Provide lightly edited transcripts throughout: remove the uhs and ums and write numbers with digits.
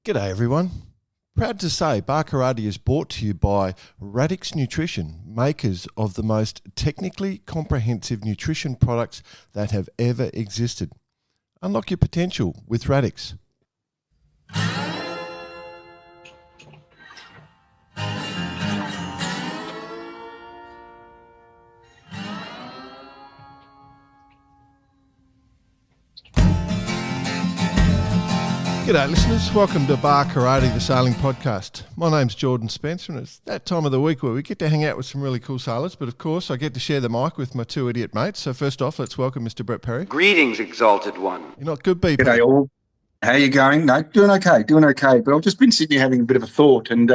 G'day everyone. Proud to say Barkarati is brought to you by Radix Nutrition, makers of the most technically comprehensive nutrition products that have ever existed. Unlock your potential with Radix. G'day listeners, welcome to Bar Karate, the sailing podcast. My name's Jordan Spencer and it's that time of the week where we get to hang out with some really cool sailors, but of course I get to share the mic with my two idiot mates. So first off, let's welcome Mr. Brett Perry. Greetings, exalted one. You're not good, BP. G'day all. How you going? No, doing okay. But I've just been sitting here having a bit of a thought, and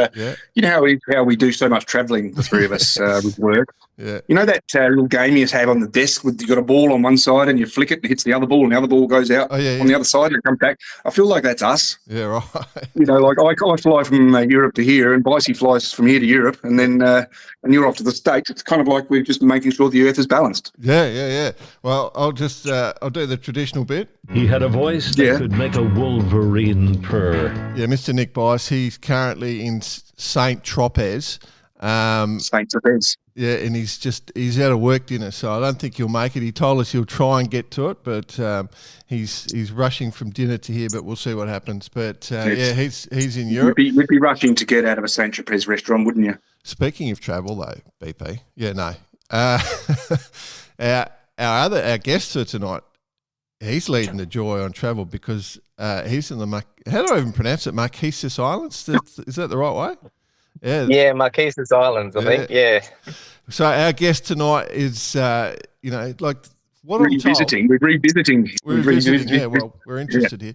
you know how we do so much travelling, the three of us with work. Yeah. You know that little game you have on the desk with you got a ball on one side and you flick it and it hits the other ball and the other ball goes out on the other side and it comes back. I feel like that's us. Yeah, right. You know, like I fly from Europe to here, and Bicey flies from here to Europe, and then and you're off to the States. It's kind of like we're just making sure the Earth is balanced. Yeah. Well, I'll do the traditional bit. He had a voice that could make a wolverine purr. Yeah, Mr. Nick Bice, he's currently in St. Tropez. St. Tropez. Yeah, and he's out of work dinner, so I don't think he'll make it. He told us he'll try and get to it, but he's rushing from dinner to here, but we'll see what happens. But he's in Europe. You'd be rushing to get out of a St. Tropez restaurant, wouldn't you? Speaking of travel, though, BP. Yeah, no. Our guest for tonight, he's leading the joy on travel because he's in the how do I even pronounce it? Marquesas Islands. Is that the right way? Yeah, Marquesas Islands, I think. Yeah. So our guest tonight is, like what revisiting. We're revisiting. Yeah, well, we're interested here.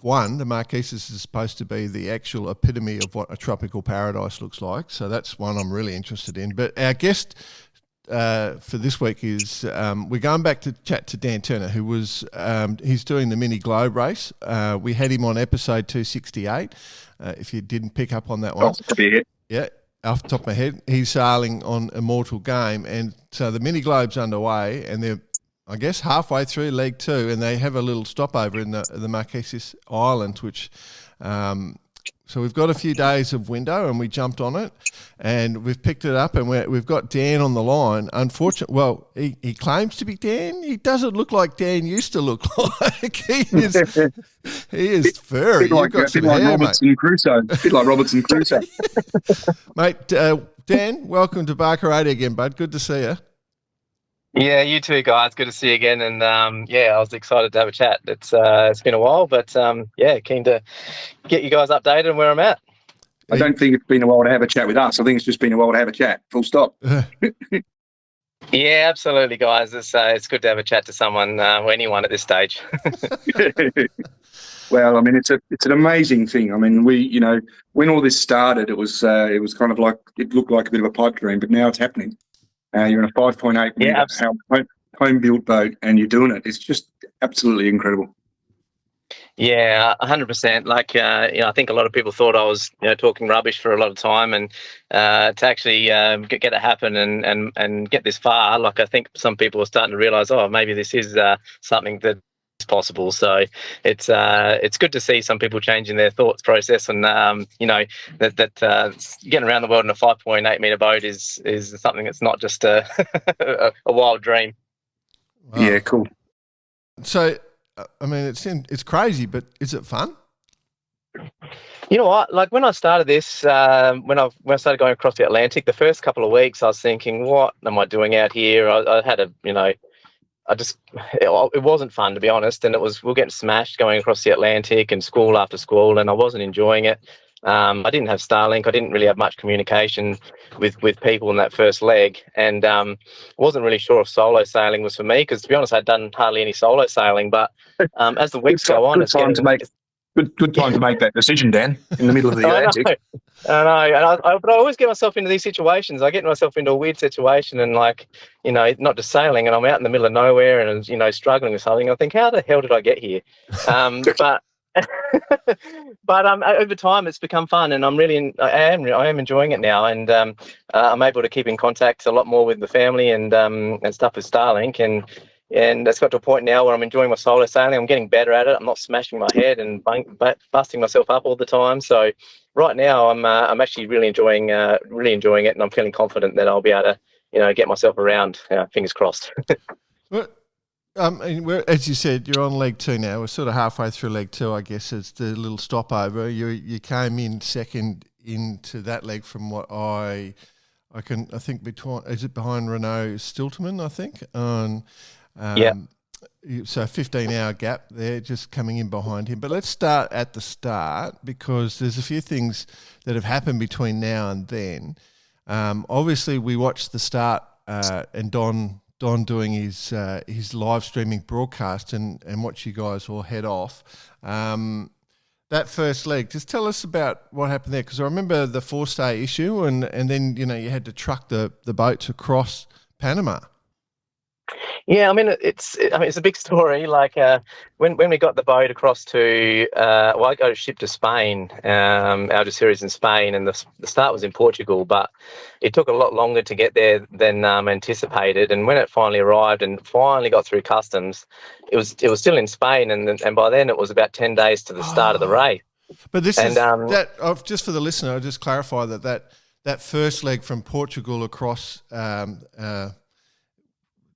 One, the Marquesas is supposed to be the actual epitome of what a tropical paradise looks like. So that's one I'm really interested in. But our guest for this week is we're going back to chat to Dan Turner, who was he's doing the Mini Globe race. We had him on episode 268. If you didn't pick up on that one. Yeah, off the top of my head. He's sailing on Immortal Game. And so the Mini Globe's underway and they're, I guess, halfway through leg 2 and they have a little stopover in the Marquesas Islands, which so we've got a few days of window and we jumped on it and we've picked it up and we've got Dan on the line. Unfortunately, well, he claims to be Dan. He doesn't look like Dan used to look like. He is furry. A bit like Robinson Crusoe. Mate, Dan, welcome to Barkarati again, bud. Good to see you. Yeah, you too, guys. Good to see you again. And I was excited to have a chat. It's been a while, but keen to get you guys updated on where I'm at. I don't think it's been a while to have a chat with us. I think it's just been a while to have a chat. Full stop. Yeah, absolutely, guys. It's good to have a chat to someone or anyone at this stage. Well, I mean, it's an amazing thing. I mean, when all this started, it was kind of like it looked like a bit of a pipe dream, but now it's happening. You're in a 5.8 metre home-built boat and you're doing it. It's just absolutely incredible. Yeah, 100%. Like, I think a lot of people thought I was, talking rubbish for a lot of time, and to actually get it happen and get this far, like I think some people are starting to realise, maybe this is something that is possible. So it's good to see some people changing their thoughts process, and that getting around the world in a 5.8 metre boat is something that's not just a wild dream. Wow. Yeah, cool. So, I mean, it's crazy, but is it fun? You know what? Like when I started this, when I started going across the Atlantic, the first couple of weeks, I was thinking, what am I doing out here? I had it wasn't fun, to be honest, and we're getting smashed going across the Atlantic and school after school, and I wasn't enjoying it. I didn't have Starlink. I didn't really have much communication with people in that first leg, and wasn't really sure if solo sailing was for me because, to be honest, I'd done hardly any solo sailing. But as the weeks go on, good time to make that decision, Dan, in the middle of the Atlantic. I know, but I always get myself into these situations. I get myself into a weird situation, and not just sailing, and I'm out in the middle of nowhere, and struggling with something. I think, how the hell did I get here? But over time it's become fun, and I am enjoying it now, and I'm able to keep in contact a lot more with the family and stuff with Starlink, and And it's got to a point now where I'm enjoying my solo sailing. I'm getting better at it. I'm not smashing my head and busting myself up all the time. So right now I'm actually really enjoying it, and I'm feeling confident that I'll be able to get myself around. Fingers crossed. Well, as you said, you're on leg 2 now. We're sort of halfway through leg 2, I guess. It's the little stopover. You came in second into that leg from what I think behind Renault Stiltman, I think. Yeah. So 15-hour gap there, just coming in behind him. But let's start at the start, because there's a few things that have happened between now and then. Obviously, we watched the start and Don doing his live streaming broadcast and watch you guys all head off. That first leg, just tell us about what happened there, because I remember the forestay issue, and then you had to truck the boats across Panama. Yeah, I mean it's a big story. Like when we got the boat across to I got a ship to Spain, Algeciras in Spain, and the start was in Portugal, but it took a lot longer to get there than anticipated. And when it finally arrived and finally got through customs, it was still in Spain, and by then it was about 10 days to the start of the race. But this is that just for the listener. I'll just clarify that first leg from Portugal across.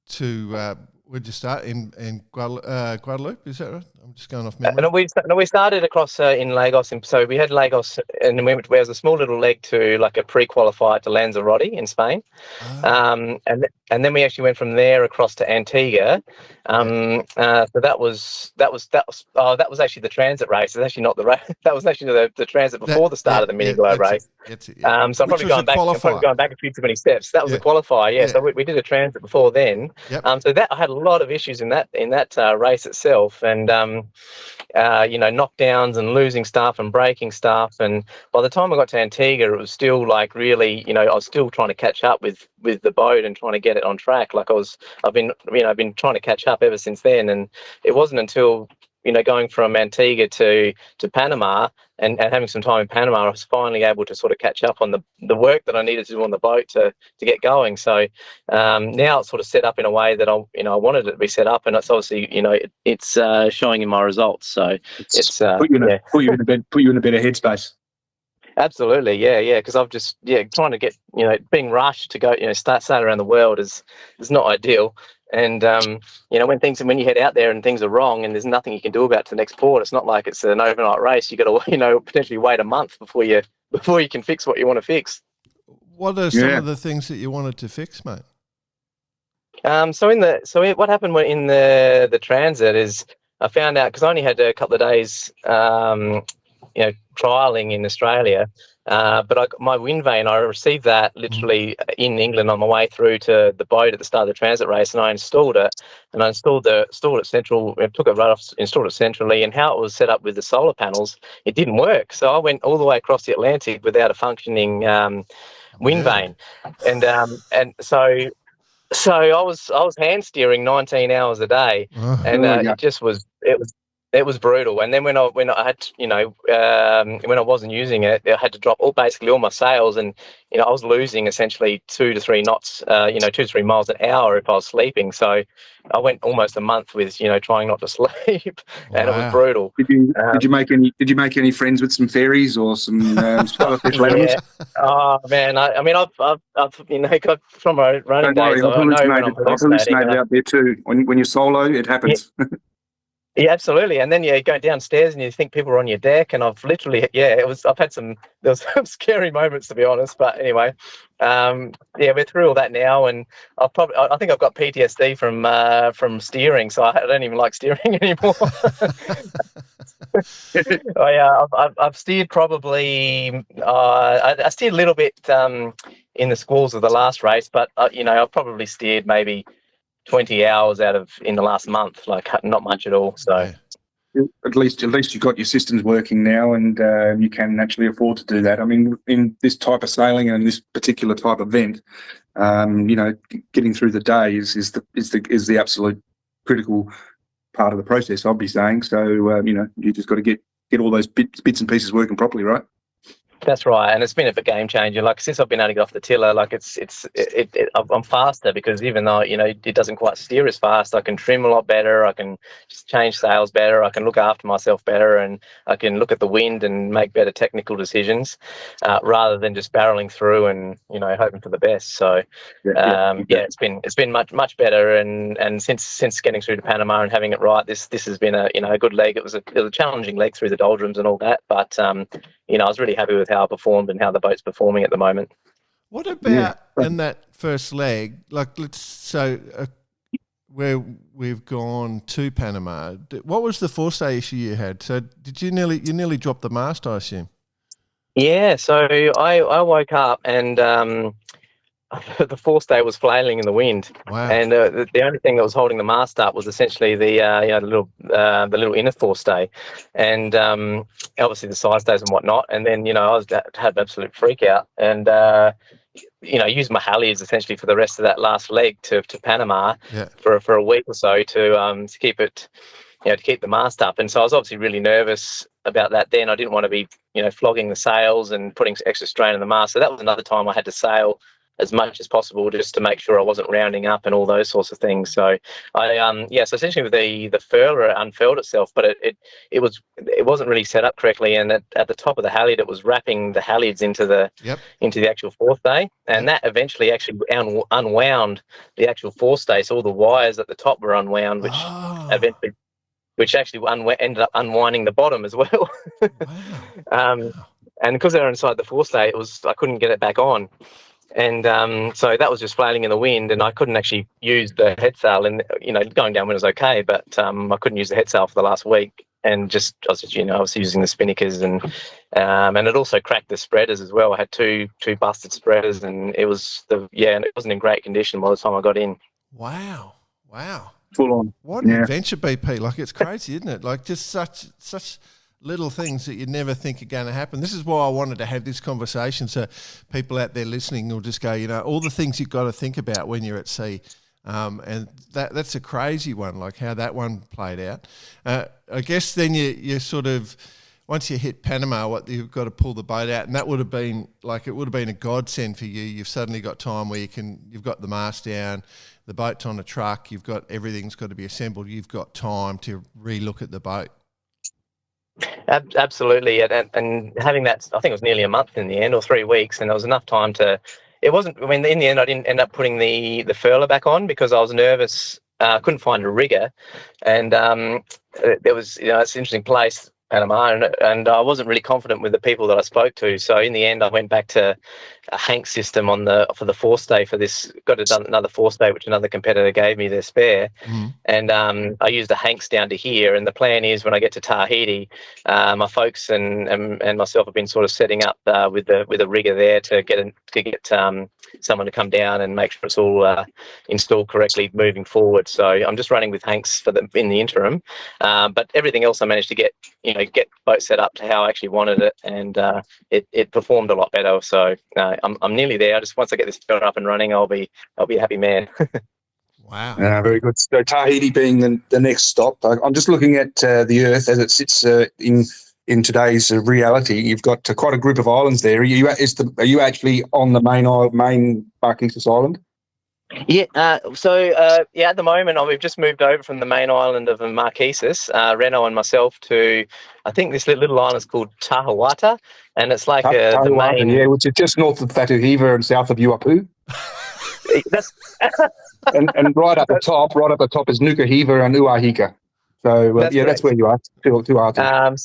To where'd you start in Guadeloupe? Is that right? I'm just going off memory. No, we started across in Lagos, so we had Lagos, and then there was a small little leg to like a pre-qualifier to Lanzarote in Spain, and then we actually went from there across to Antigua. So that was actually the transit race. It's actually not the race. That was actually the transit before the start of the mini globe race. So I'm probably going back a few too many steps. That was a qualifier. Yeah. So we did a transit before then. Yep. So that I had a lot of issues in that race itself, and knockdowns and losing stuff and breaking stuff. And by the time I got to Antigua, it was still like really, I was still trying to catch up with the boat and trying to get it on track. Like I've been trying to catch up ever since then. And it wasn't until going from Antigua to Panama and having some time in Panama, I was finally able to sort of catch up on the work that I needed to do on the boat to get going. So now it's sort of set up in a way that I wanted it to be set up, and it's obviously it's showing in my results. So it's put you in a better headspace. Absolutely, yeah, because I've just trying to get being rushed to go start sailing around the world is not ideal. And when you head out there and things are wrong and there's nothing you can do about it to the next port, it's not like it's an overnight race. You got to potentially wait a month before you can fix what you want to fix. What are some of the things that you wanted to fix, mate? What happened in the transit is I found out, because I only had a couple of days trialing in Australia, but my wind vane, I received that literally in England on my way through to the boat at the start of the transit race, and I installed it. And I installed it central. I took it right off, installed it centrally, and how it was set up with the solar panels, it didn't work. So I went all the way across the Atlantic without a functioning wind vane, and so I was hand steering 19 hours a day, and it was brutal. And then when I had when I wasn't using it, I had to drop basically all my sails, and I was losing essentially 2 to 3 knots, 2 to 3 miles an hour if I was sleeping. So I went almost a month with trying not to sleep, and it was brutal. Did you make any friends with some fairies or some special animals? Oh man, I've from my running days. I've hallucinated out there too. When you're solo, it happens. Yeah, absolutely. And then you go downstairs and you think people are on your deck, and I've literally, there was some scary moments, to be honest. But anyway, we're through all that now, and I think I've got PTSD from steering, so I don't even like steering anymore. I've steered probably, I steered a little bit in the squalls of the last race, but I've probably steered maybe 20 hours in the last month, like not much at all. So at least you've got your systems working now, and you can actually afford to do that. I mean, in this type of sailing and this particular type of event, getting through the day is the absolute critical part of the process, I'll be saying. So you just got to get all those bits and pieces working properly, right? That's right, and it's been a big game changer. Like since I've been able to get off the tiller, like I'm faster because even though it doesn't quite steer as fast, I can trim a lot better. I can just change sails better. I can look after myself better, and I can look at the wind and make better technical decisions rather than just barreling through and hoping for the best. So it's been much better, and since getting through to Panama and having it right, this has been a good leg. It was a challenging leg through the doldrums and all that, but I was really happy with how I performed and how the boat's performing at the moment. What about in that first leg? Like, where we've gone to Panama, what was the forestay issue you had? So did you nearly dropped the mast, I assume? Yeah, so I woke up and the forestay was flailing in the wind. Wow. And the only thing that was holding the mast up was essentially the little inner forestay, and obviously the side stays and whatnot. And then I had an absolute freak out, and used my halyards essentially for the rest of that last leg to Panama for a week or so to keep it. To keep the mast up. And so I was obviously really nervous about that then. I didn't want to be, flogging the sails and putting extra strain on the mast. So that was another time I had to sail as much as possible just to make sure I wasn't rounding up and all those sorts of things. So so essentially the furler unfurled itself, but it wasn't really set up correctly. And at the top of the halyard, it was wrapping the halyards into the actual forestay. And that eventually actually unwound the actual forestay. So all the wires at the top were unwound, which actually ended up unwinding the bottom as well. Wow. And because they were inside the forestay, I couldn't get it back on. And so that was just flailing in the wind, and I couldn't actually use the head sail. And going downwind was okay, but I couldn't use the head sail for the last week. And I was using the spinnakers, and it also cracked the spreaders as well. I had two busted spreaders, and it wasn't in great condition by the time I got in. Wow. Full on. What an adventure, BP. Like, it's crazy, isn't it? Like, just such little things that you'd never think are going to happen. This is why I wanted to have this conversation, so people out there listening will just go, all the things you've got to think about when you're at sea. And that's a crazy one, like how that one played out. I guess then you sort of, once you hit Panama, you've got to pull the boat out, and that would have been a godsend for you. You've suddenly got time where you've got the mast down, the boat's on a truck, everything's got to be assembled. You've got time to relook at the boat. Absolutely, and having that, I think it was nearly a month in the end, or 3 weeks, and there was enough time to. It wasn't. I mean, in the end, I didn't end up putting the furler back on because I was nervous. I couldn't find a rigger, and there was, it's an interesting place, Panama, and I wasn't really confident with the people that I spoke to. So in the end, I went back to a Hank system for the forestay for this. Got another forestay, which another competitor gave me their spare, and I used the Hanks down to here. And the plan is when I get to Tahiti, my folks and myself have been sort of setting up with a rigger there to get someone to come down and make sure it's all installed correctly moving forward. So I'm just running with Hanks in the interim, but everything else I managed to get boat set up to how I actually wanted it, and it performed a lot better. So I'm nearly there. Once I get this boat up and running, I'll be a happy man. Wow. Very good. So Tahiti being the next stop. I'm just looking at the Earth as it sits in today's reality. You've got quite a group of islands there. Are you actually on the main Marquesas Island? Yeah. At the moment, we've just moved over from the main island of Marquesas, Reno and myself, to I think this little island is called Tahawata, and it's like the main, which is just north of Fatuhiva and south of Uapu. That's and right up the top is Nukuhiva and Uahika. So that's where you are. Two islands.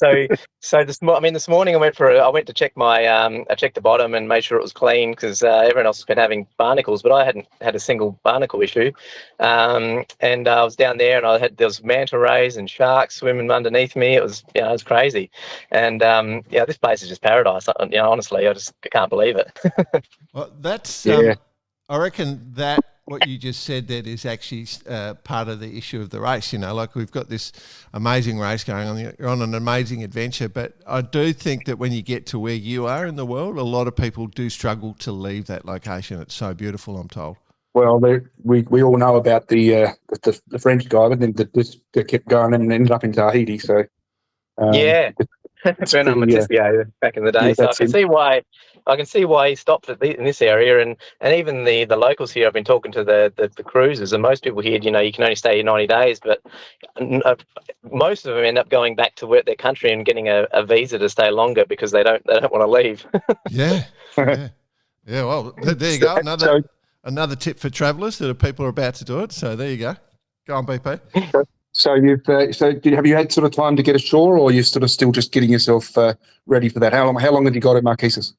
So this morning I went to check I checked the bottom and made sure it was clean because everyone else has been having barnacles, but I hadn't had a single barnacle issue. And I was down there and there was manta rays and sharks swimming underneath me. It was crazy. And this place is just paradise. Honestly, I just can't believe it. Well, that's I reckon that what you just said that is actually part of the issue of the race. Like we've got this amazing race going on. You're on an amazing adventure, but I do think that when you get to where you are in the world, a lot of people do struggle to leave that location. It's so beautiful, I'm told. Well, we all know about the French guy, but then that kept going and ended up in Tahiti. So Fernando Matisio back in the day. Yeah, So I can see why he stopped in this area, and even the locals here. I've been talking to the cruisers, and most people here, you know, you can only stay here 90 days, but most of them end up going back to their country and getting a visa to stay longer because they don't want to leave. Yeah. Well, there you go. Another tip for travellers that people are about to do it. So there you go. Go on, BP. So have you had sort of time to get ashore, or are you sort of still just getting yourself ready for that? How long have you got at Marquesas?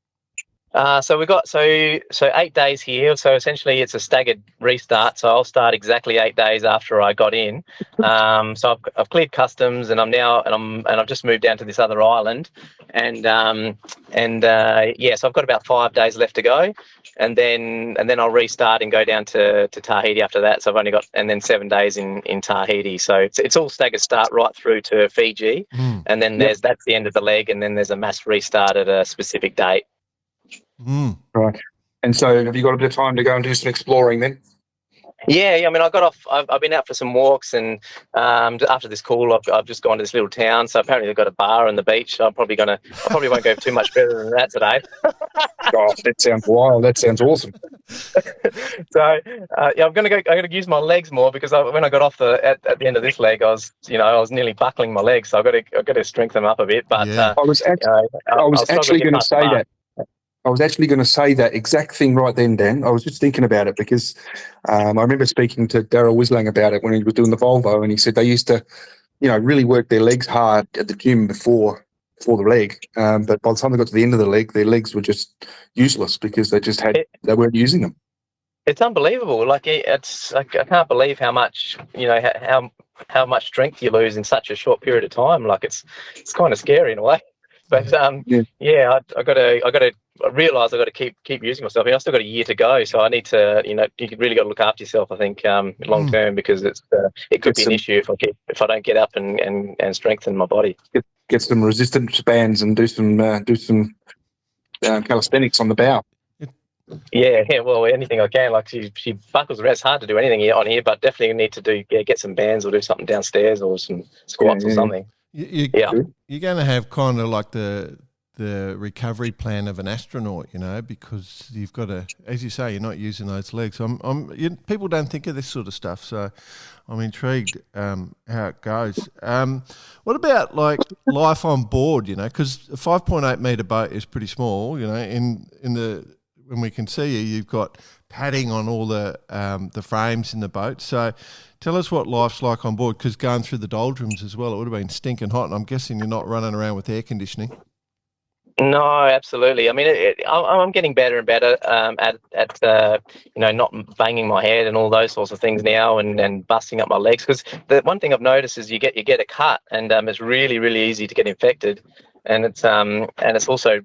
So we got so 8 days here. So essentially, it's a staggered restart. So I'll start exactly 8 days after I got in. So I've cleared customs, and I've just moved down to this other island, and so I've got about 5 days left to go, and then I'll restart and go down to Tahiti after that. So I've only got, and then 7 days in Tahiti. So it's all staggered start right through to Fiji, and then that's the end of the leg, and then there's a mass restart at a specific date. Right. And so have you got a bit of time to go and do some exploring then? Yeah. I mean, I got off. I've been out for some walks, and after this call, I've just gone to this little town. So apparently they've got a bar on the beach. I probably won't go too much further than that today. Gosh, that sounds wild. That sounds awesome. So I'm going to use my legs more, because when I got off at the end of this leg, I was nearly buckling my legs. So I've got to strengthen them up a bit. But I was actually going to say that. I was actually going to say that exact thing right then, Dan. I was just thinking about it because I remember speaking to Daryl Wislang about it when he was doing the Volvo, and he said they used to, really work their legs hard at the gym before the leg. But by the time they got to the end of the leg, their legs were just useless because they weren't using them. It's unbelievable. Like I can't believe how much how much strength you lose in such a short period of time. Like it's kind of scary in a way. But I realise I've got to keep using myself. I mean, I've still got a year to go, so I need to, you really got to look after yourself, I think, long term, because it could be an issue if I don't get up and strengthen my body. Get some resistance bands and do some calisthenics on the bow. Yeah. Well, anything I can. Like she buckles around. It's hard to do anything on here, but definitely need to get some bands or do something downstairs or some squats or something. You're going to have kind of like the recovery plan of an astronaut, because you've got to, as you say, you're not using those legs. People don't think of this sort of stuff, so I'm intrigued how it goes. What about like life on board? Because a 5.8 metre boat is pretty small. When we can see you've got padding on all the frames in the boat. So tell us what life's like on board, because going through the doldrums as well, it would have been stinking hot, and I'm guessing you're not running around with air conditioning. No, absolutely. I mean, I'm getting better and better at not banging my head and all those sorts of things now, and busting up my legs. Because the one thing I've noticed is you get a cut, and it's really, really easy to get infected, and it's also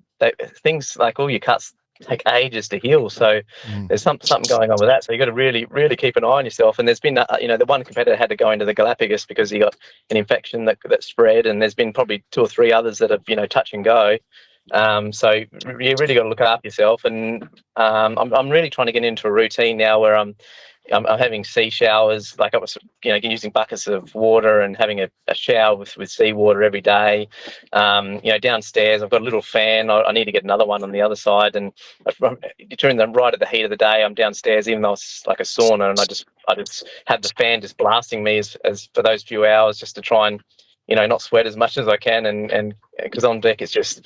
things like all your cuts take ages to heal. So there's something going on with that. So you got to really, really keep an eye on yourself. And there's been, the one competitor had to go into the Galapagos because he got an infection that spread, and there's been probably 2 or 3 others that have, touch and go. So you really got to look after yourself. And I'm really trying to get into a routine now where I'm having sea showers, like I was, using buckets of water and having a shower with seawater every day. Downstairs I've got a little fan. I need to get another one on the other side. And during right at the heat of the day, I'm downstairs, even though it's like a sauna, and I just have the fan just blasting me as for those few hours, just to try and not sweat as much as I can, and because on deck it was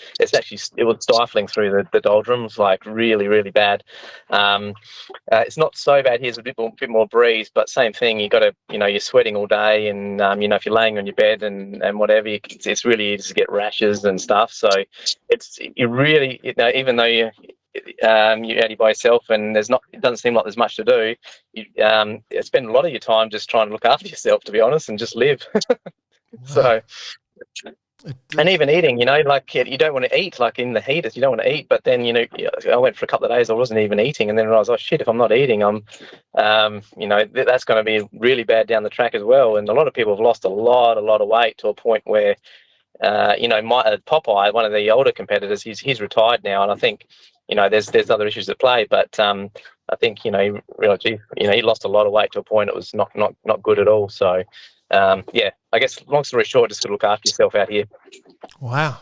stifling through the doldrums, like really, really bad. It's not so bad here. There's a bit more breeze, but same thing. You got to, you're sweating all day, and if you're laying on your bed and whatever, it's really easy to get rashes and stuff. So you really, even though you're out by yourself and it doesn't seem like there's much to do, you spend a lot of your time just trying to look after yourself, to be honest, and just live. So, and even eating, like you don't want to eat, like in the heat, you don't want to eat. But then, I went for a couple of days, I wasn't even eating, and then realised, oh shit, if I'm not eating, that's going to be really bad down the track as well. And a lot of people have lost a lot of weight to a point where, Popeye, one of the older competitors, he's retired now, and I think, there's other issues at play. But I think, he realised, he lost a lot of weight to a point it was not good at all. So. I guess long story short, just to look after yourself out here. Wow.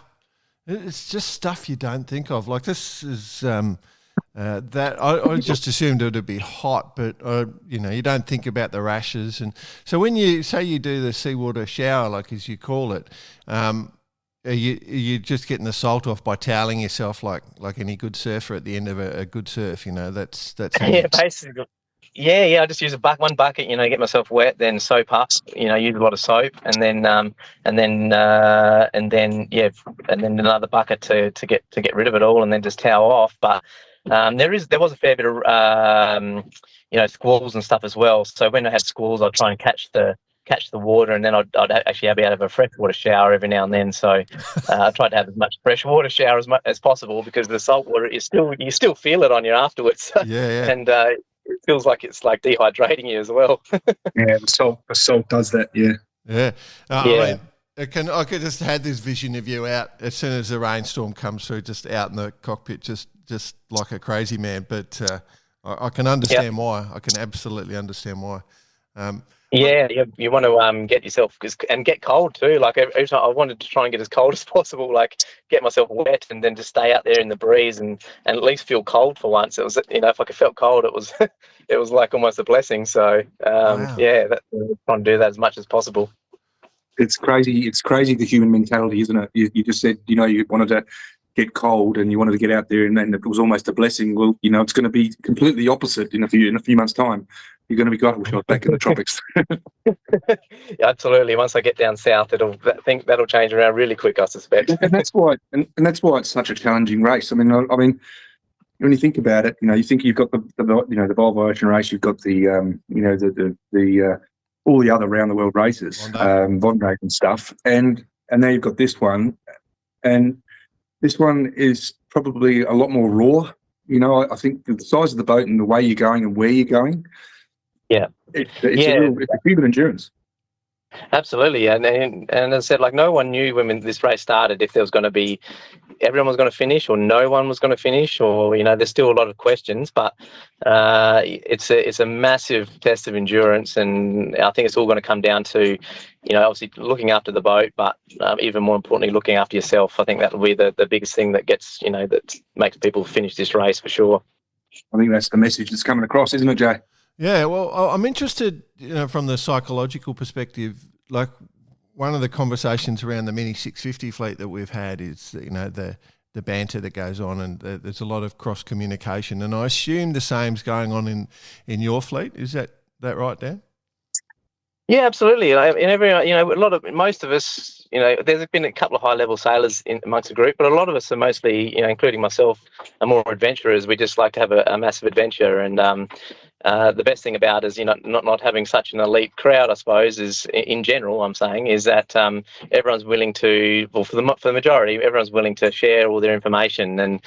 It's just stuff you don't think of. Like this is that I just assumed it would be hot, but you don't think about the rashes. And so when you say you do the seawater shower, like as you call it, are you just getting the salt off by toweling yourself like any good surfer at the end of a good surf? That's how Yeah, basically. Yeah. I just use one bucket, get myself wet, then soap up, use a lot of soap, and then another bucket to get rid of it all, and then just towel off. But there was a fair bit of squalls and stuff as well. So when I had squalls, I'd try and catch the water, and then I'd actually be out of a freshwater shower every now and then. So I tried to have as much freshwater shower as possible, because the salt water you still feel it on you afterwards. Yeah. And it feels like it's like dehydrating you as well. Yeah, the salt does that. Yeah. Yeah. Yeah. I could just had this vision of you out as soon as the rainstorm comes through, just out in the cockpit, just like a crazy man. But I can understand why. I can absolutely understand why. You want to get yourself and get cold too. Like every time I wanted to try and get as cold as possible, like get myself wet and then just stay out there in the breeze and at least feel cold for once. It was, if I felt cold, it was it was like almost a blessing. So Wow. trying to do that as much as possible. It's crazy. It's crazy, the human mentality, isn't it? You just said, you wanted to get cold and you wanted to get out there, and then it was almost a blessing. Well, it's going to be completely opposite in a few months' time. You're going to be gutted shot back in the tropics. Yeah, absolutely. Once I get down south, that'll change around really quick, I suspect. And that's why, and that's why it's such a challenging race. I mean, when you think about it, you think you've got the Volvo Ocean race, you've got the all the other round the world races, Vendée and stuff, and now you've got this one, and this one is probably a lot more raw. I think the size of the boat and the way you're going and where you're going. Yeah, it's a human endurance. Absolutely, and as I said, like no one knew when this race started if there was going to be everyone was going to finish or no one was going to finish, or there's still a lot of questions. But it's a massive test of endurance, and I think it's all going to come down to obviously looking after the boat, but even more importantly, looking after yourself. I think that'll be the biggest thing that gets that makes people finish this race for sure. I think that's the message that's coming across, isn't it, Jay? Yeah, well, I'm interested, from the psychological perspective. Like one of the conversations around the Mini 650 fleet that we've had is, the banter that goes on, and there's a lot of cross communication. And I assume the same's going on in your fleet. Is that right, Dan? Yeah, absolutely. Most of us, there's been a couple of high-level sailors amongst the group, but a lot of us are mostly, including myself, are more adventurers. We just like to have a massive adventure, and the best thing about it is, not having such an elite crowd, I suppose, is in general, I'm saying, is that everyone's willing to, well, for the majority, everyone's willing to share all their information. And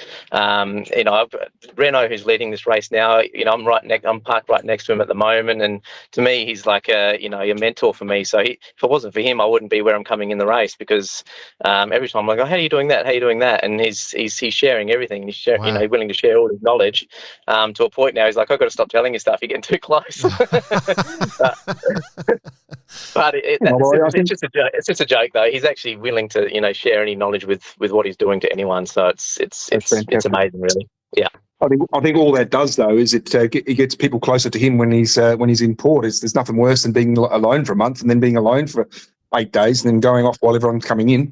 Reno, who's leading this race now, I'm parked right next to him at the moment, and to me, he's like a mentor for me. So if it wasn't for him, I wouldn't be where I'm coming in the race, because every time I'm like, oh, how are you doing that? How are you doing that? And he's sharing everything. He's willing to share all his knowledge, to a point now. He's like, I've got to stop telling you stuff. You're getting too close. But it's just a joke. It's just a joke, though. He's actually willing to share any knowledge with what he's doing to anyone. So it's amazing, really. Yeah. I think all that does, though, is it gets people closer to him when he's in port. There's nothing worse than being alone for a month and then being alone for 8 days and then going off while everyone's coming in.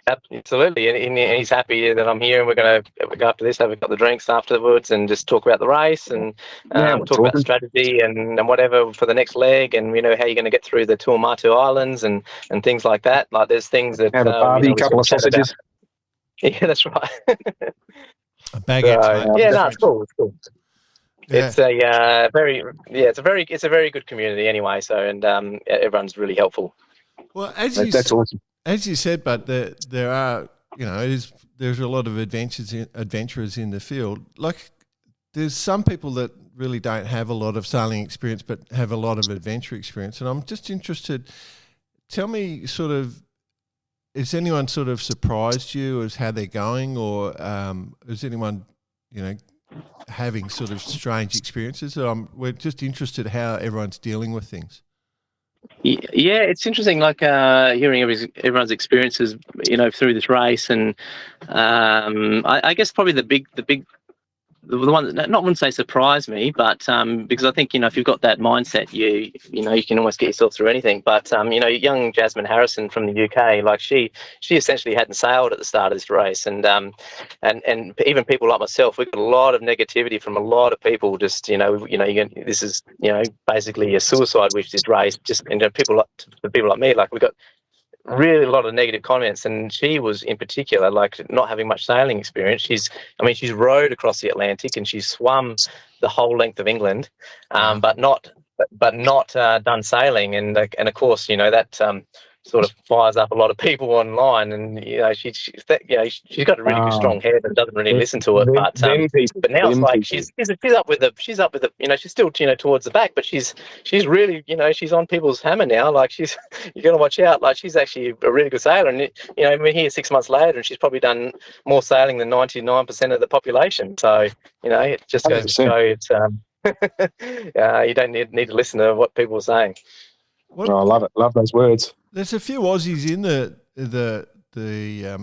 Absolutely, and he's happy that I'm here, and we're going to go after this, have a couple of drinks afterwards, and just talk about the race and talk about strategy and whatever for the next leg, and how you're going to get through the Tuamotu Islands and things like that. Like there's things that have a barbie, couple of sausages. Yeah, that's right. A baguette. It's cool. It's cool. Yeah. It's a very good community anyway. So everyone's really helpful. Well, that's awesome. As you said, but there are, there's a lot of adventurers in the field. Like, there's some people that really don't have a lot of sailing experience, but have a lot of adventure experience. And I'm just interested. Tell me, sort of, has anyone sort of surprised you as how they're going, or is anyone, having sort of strange experiences? We're just interested how everyone's dealing with things. Yeah, it's interesting, like hearing everyone's experiences, through this race, and I guess probably the big the one that not wouldn't say surprised me, but because I think if you've got that mindset, you can almost get yourself through anything. But young Jasmine Harrison from the UK, like she essentially hadn't sailed at the start of this race, and even people like myself, we got a lot of negativity from a lot of people. Just this is basically a suicide wish, this race. Just people like me, like we got really a lot of negative comments, and she was in particular, like, not having much sailing experience. She's rowed across the Atlantic and she's swum the whole length of England, but not done sailing, and of course that sort of fires up a lot of people online, and she's got a really good strong head and doesn't really listen to it, but now it's like she's up with the she's still towards the back, but she's really she's on people's hammer now. Like, she's you got to watch out. Like, she's actually a really good sailor, and we're here 6 months later and she's probably done more sailing than 99% of the population. So it just goes to show it's you don't need to listen to what people are saying. I love it. Love those words. There's a few Aussies in the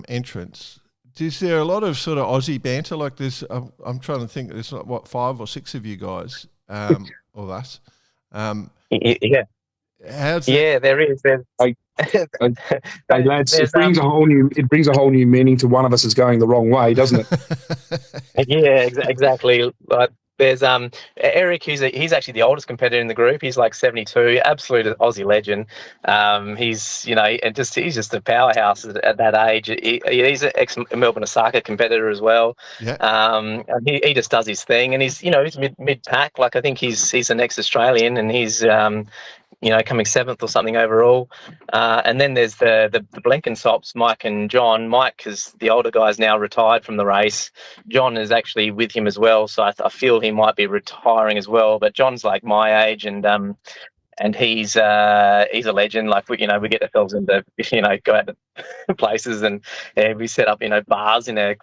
entrance. Is there a lot of sort of Aussie banter? Like, there's, I'm trying to think. There's 5 or 6 of you guys, or us. Yeah. How's that? Yeah, there is. Hey, lads, it brings a whole new meaning to one of us is going the wrong way, doesn't it? Yeah, exactly. Like, there's Eric, he's actually the oldest competitor in the group. He's like 72, absolute Aussie legend. He's he's just a powerhouse at that age. He's an ex-Melbourne Osaka competitor as well. Yeah. And he just does his thing, and he's he's mid pack. Like, I think he's the next Australian, and he's coming 7th or something overall. And then there's the Blenkinsops, Mike and John. Mike, is the older guy, is now retired from the race. John is actually with him as well, so I feel he might be retiring as well. But John's like my age, and he's a legend. Like, we get ourselves into go out to places, and we set up bars in a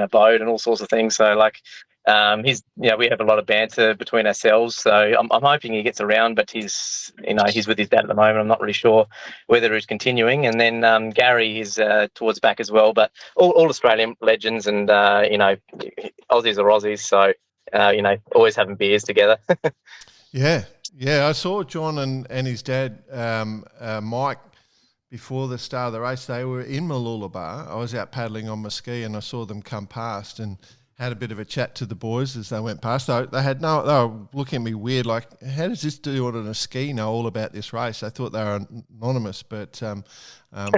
boat and all sorts of things. So, like, we have a lot of banter between ourselves, so I'm hoping he gets around, but he's with his dad at the moment. I'm not really sure whether he's continuing. And then Gary is towards back as well, but all Australian legends, and Aussies are Aussies, so always having beers together. Yeah, I saw John and his dad, Mike, before the start of the race. They were in Mooloolaba. I was out paddling on my ski, and I saw them come past and had a bit of a chat to the boys as they went past. They were looking at me weird, like, how does this dude on a ski know all about this race? I thought they were anonymous, but I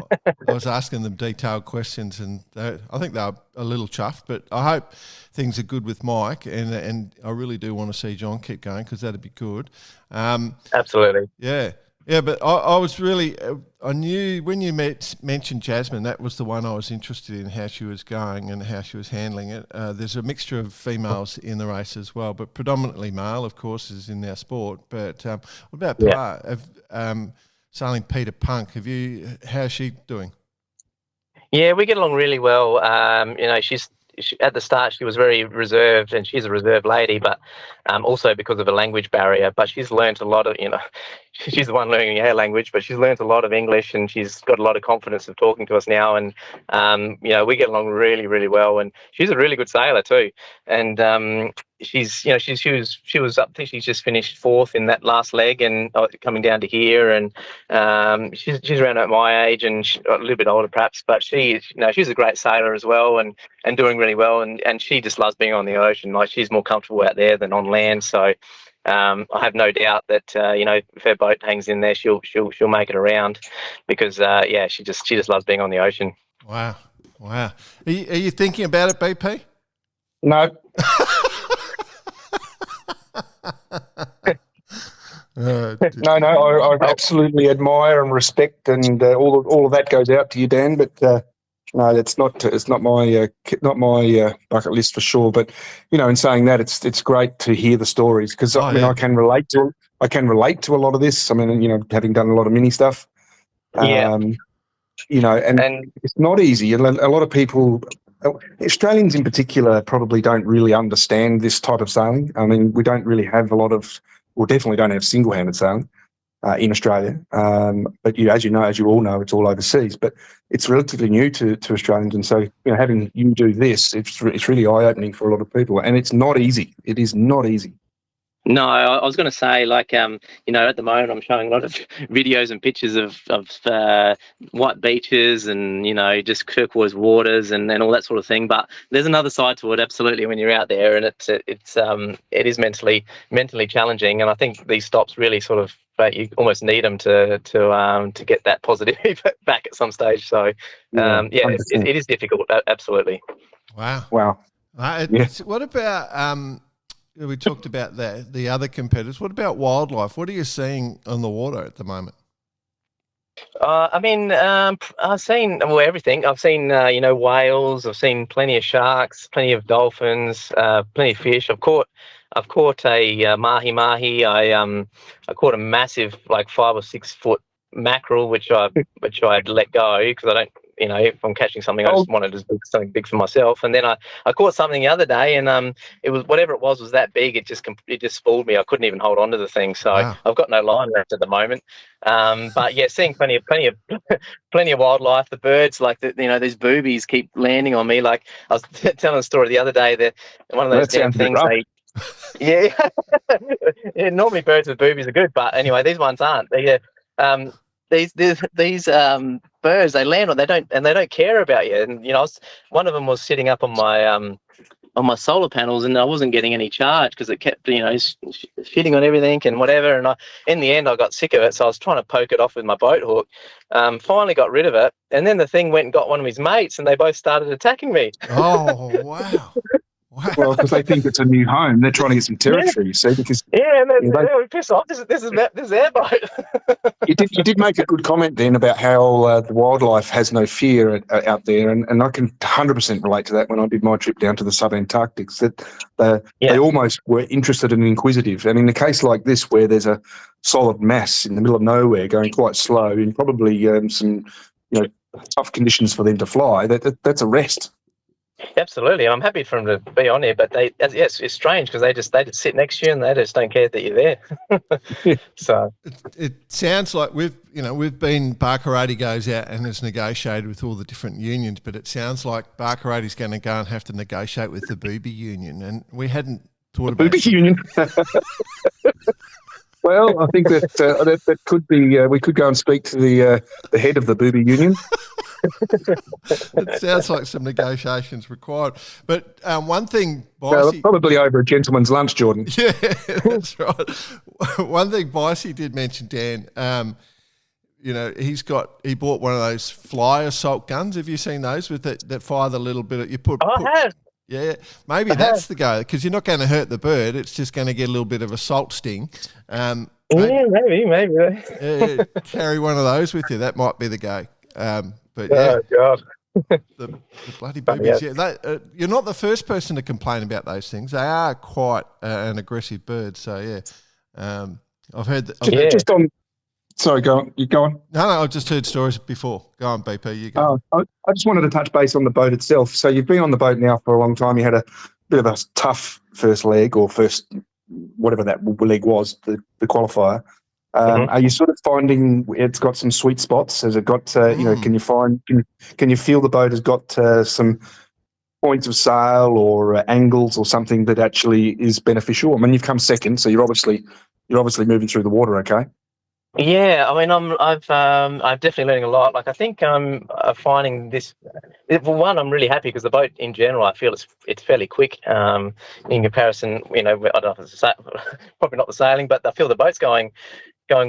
was asking them detailed questions, and I think they were a little chuffed. But I hope things are good with Mike, and I really do want to see John keep going, because that'd be good. Absolutely. Yeah, but I was really, I knew when you mentioned Jasmine, that was the one I was interested in, how she was going and how she was handling it. There's a mixture of females in the race as well, but predominantly male, of course, is in our sport. But what about sailing Peter Punk? How's she doing? Yeah, we get along really well. She's at the start, she was very reserved, and she's a reserved lady, but also because of a language barrier. But she's learned a lot of, she's the one learning our language, but she's learned a lot of English, and she's got a lot of confidence of talking to us now. And we get along really, really well. And she's a really good sailor too. And she was up. I think she's just finished 4th in that last leg, and coming down to here. And she's around at my age, and a little bit older perhaps, but she's a great sailor as well, and doing really well. And she just loves being on the ocean. Like, she's more comfortable out there than on land. So I have no doubt that if her boat hangs in there, she'll make it around, because she just loves being on the ocean. Wow. Are you thinking about it, BP? No. No, I absolutely admire and respect, and all of that goes out to you, Dan. But no, it's not my bucket list for sure. But in saying that, it's great to hear the stories, because I can relate to a lot of this. I mean, having done a lot of mini stuff. And it's not easy. And a lot of people, Australians in particular, probably don't really understand this type of sailing. I mean, we don't really have definitely don't have single-handed sailing. in Australia. But as you all know, it's all overseas. But it's relatively new to Australians, and so having you do this, it's really eye opening for a lot of people, and it's not easy. It is not easy. No, I was going to say, at the moment I'm showing a lot of videos and pictures of white beaches and, just turquoise waters and all that sort of thing. But there's another side to it, absolutely, when you're out there, and it is mentally challenging. And I think these stops really sort of, you almost need them to get that positive back at some stage. So, it is difficult, absolutely. Wow. What about we talked about the other competitors. What about wildlife? What are you seeing on the water at the moment? I've seen everything. I've seen whales. I've seen plenty of sharks, plenty of dolphins, plenty of fish. I've caught a mahi. I caught a massive 5 or 6 foot mackerel, which I had let go because I don't. If I'm catching something, I just wanted to do something big for myself. And then I caught something the other day, and it was whatever it was that big. It just fooled me. I couldn't even hold on to the thing. So wow. I've got no line left at the moment. But yeah, seeing plenty of wildlife. The birds, these boobies keep landing on me. Like I was telling a story the other day that one of those damn things. Yeah. Normally birds with boobies are good, but anyway, these ones aren't. These birds, they land on, they don't care about you. And one of them was sitting up on my solar panels, and I wasn't getting any charge because it kept shitting on everything and whatever. And in the end I got sick of it, so I was trying to poke it off with my boat hook. Finally got rid of it, and then the thing went and got one of his mates, and they both started attacking me. Oh wow. Wow. Well, because they think it's a new home, they're trying to get some territory. You see, because and they were pissed off. This is their boat. You did make a good comment then about how the wildlife has no fear out there, and I can 100% relate to that. When I did my trip down to the sub-Antarctic, that they almost were interested and inquisitive. And in a case like this, where there's a solid mass in the middle of nowhere going quite slow, and probably some tough conditions for them to fly, that's a rest. Absolutely, I'm happy for them to be on here, but it's strange because they just sit next to you and they just don't care that you're there. So it sounds like we've been Barkarati goes out and has negotiated with all the different unions, but it sounds like Barkarati's going to go and have to negotiate with the booby union, and we hadn't thought about booby union. Well, I think that could be. We could go and speak to the head of the booby union. It sounds like some negotiations required. But one thing, Bicey, probably over a gentleman's lunch, Jordan. Yeah, that's right. One thing Bicey did mention, Dan, he bought one of those fly assault guns. Have you seen those that fire the little bit you put? I have. Yeah, maybe that's the go, because you're not going to hurt the bird. It's just going to get a little bit of a salt sting. Maybe. Carry one of those with you. That might be the go. But oh God, the bloody boobies. Yeah, you're not the first person to complain about those things. They are quite an aggressive bird. So yeah, I've heard. Just on. Sorry, go on. You go on. No, I've just heard stories before. Go on, BP. You go. I just wanted to touch base on the boat itself. So you've been on the boat now for a long time. You had a bit of a tough first leg, or first whatever that leg was, the qualifier. Are you sort of finding it's got some sweet spots? Has it got, can you feel the boat has got some points of sail or angles or something that actually is beneficial? I mean, you've come second, so you're obviously moving through the water okay. Yeah, I mean, I'm definitely learning a lot. Like, I think I'm finding this. For one, I'm really happy because the boat in general, I feel it's fairly quick in comparison. I don't know if it's probably not the sailing, but I feel the boat's going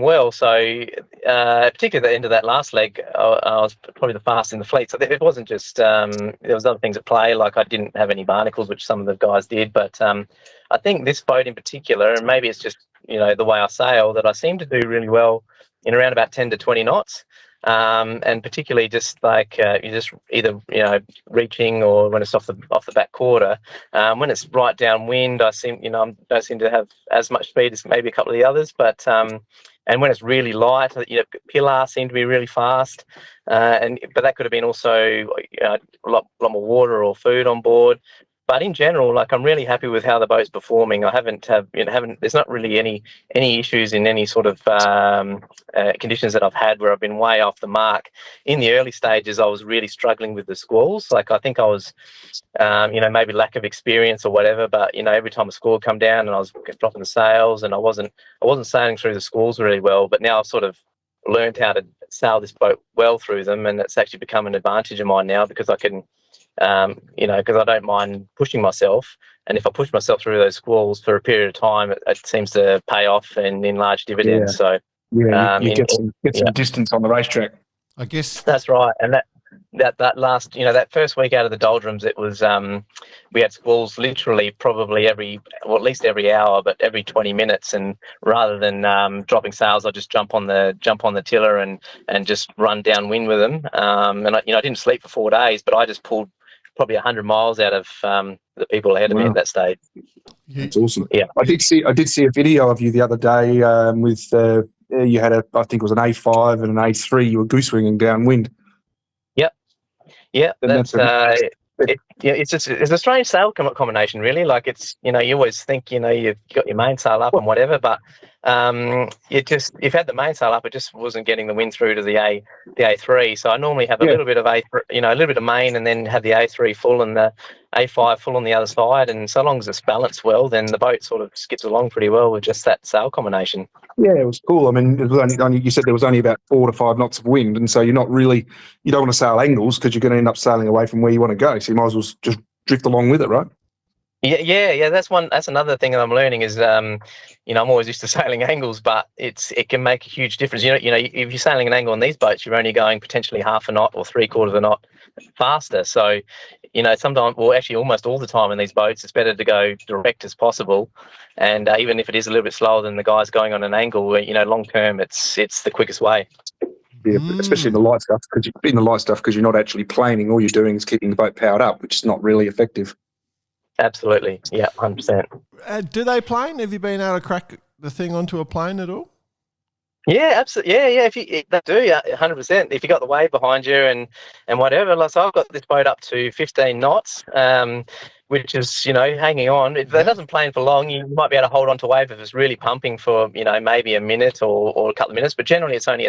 well. So particularly at the end of that last leg, I was probably the fastest in the fleet. So it wasn't just there was other things at play, like I didn't have any barnacles, which some of the guys did. But I think this boat in particular, and maybe it's just the way I sail, that I seem to do really well in around about 10 to 20 knots. And particularly just like you just either reaching, or when it's off the back quarter. When it's right downwind, I don't seem to have as much speed as maybe a couple of the others. But and when it's really light, Pilar seemed to be really fast. But that could have been also a lot more water or food on board. But in general, like, I'm really happy with how the boat's performing. I haven't there's not really any issues in any sort of conditions that I've had where I've been way off the mark. In the early stages, I was really struggling with the squalls. Like, I think I was, maybe lack of experience or whatever, but, every time a squall come down and I was dropping the sails and I wasn't sailing through the squalls really well. But now I've sort of learned how to sail this boat well through them, and it's actually become an advantage of mine now because I can, because I don't mind pushing myself. And if I push myself through those squalls for a period of time, it seems to pay off and in large dividends. Yeah. So you get some distance on the racetrack. I guess that's right. And that last, that first week out of the doldrums, it was we had squalls literally probably at least every hour, but every 20 minutes. And rather than dropping sails, I just jump on the tiller and just run downwind with them. And I didn't sleep for 4 days, but I just pulled probably 100 miles out of the people ahead of me at that stage. That's awesome. Yeah, I did see a video of you the other day with you had I think it was an A5 and an A3. You were goose winging downwind. Yeah, that's it's a strange sail combination, really. Like, it's, you always think, you've got your mainsail up and whatever, but if you had the mainsail up, it just wasn't getting the wind through to the A3. So I normally have a little bit of a little bit of main, and then have the A3 full and the A5 full on the other side. And so long as it's balanced well, then the boat sort of skips along pretty well with just that sail combination. Yeah, it was cool. I mean, it was only you said there was only about 4 to 5 knots of wind, and so you don't want to sail angles because you're going to end up sailing away from where you want to go. So you might as well just drift along with it, right? Yeah. That's another thing that I'm learning is, I'm always used to sailing angles, but it can make a huge difference. If you're sailing an angle on these boats, you're only going potentially half a knot or 3/4 of a knot faster. So, sometimes, well, actually almost all the time in these boats, it's better to go direct as possible. And even if it is a little bit slower than the guys going on an angle, long term, it's the quickest way. Yeah, especially in the light stuff, because you're not actually planing. All you're doing is keeping the boat powered up, which is not really effective. Absolutely. Yeah, 100%. Do they plane? Have you been able to crack the thing onto a plane at all? Yeah, absolutely. Yeah. They do, 100%. If you got the wave behind you and whatever. Like, so I've got this boat up to 15 knots, which is, hanging on. If that doesn't plane for long, you might be able to hold on to wave if it's really pumping for, maybe a minute or a couple of minutes. But generally, it's only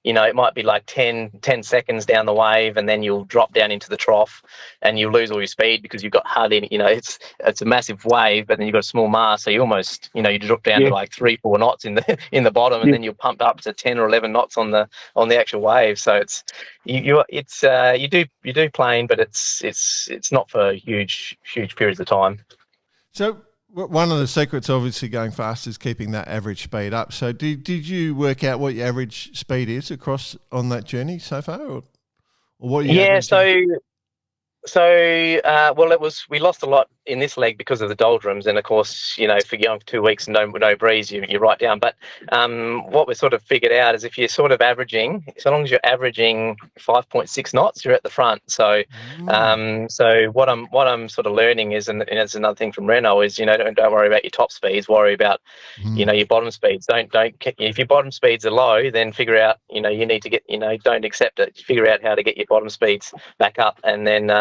it might be like 10 seconds down the wave, and then you'll drop down into the trough and you'll lose all your speed because you've got hardly, it's a massive wave, but then you've got a small mast, so you almost, you drop down to like 3-4 knots in the bottom, and then you're pumped up to 10 or 11 knots on the actual wave. So it's you do plane, but it's not for huge periods of time. So one of the secrets, obviously, going fast is keeping that average speed up. So did you work out what your average speed is across on that journey so far, or what? We lost a lot in this leg because of the doldrums, and of course, for going for 2 weeks and no breeze, you're right down. But what we sort of figured out is if you're sort of averaging, so long as you're averaging 5.6 knots, you're at the front. So, so what I'm sort of learning is, and it's another thing from Renault is, don't worry about your top speeds, worry about your bottom speeds. Don't if your bottom speeds are low, then figure out you need to get don't accept it. Figure out how to get your bottom speeds back up, and then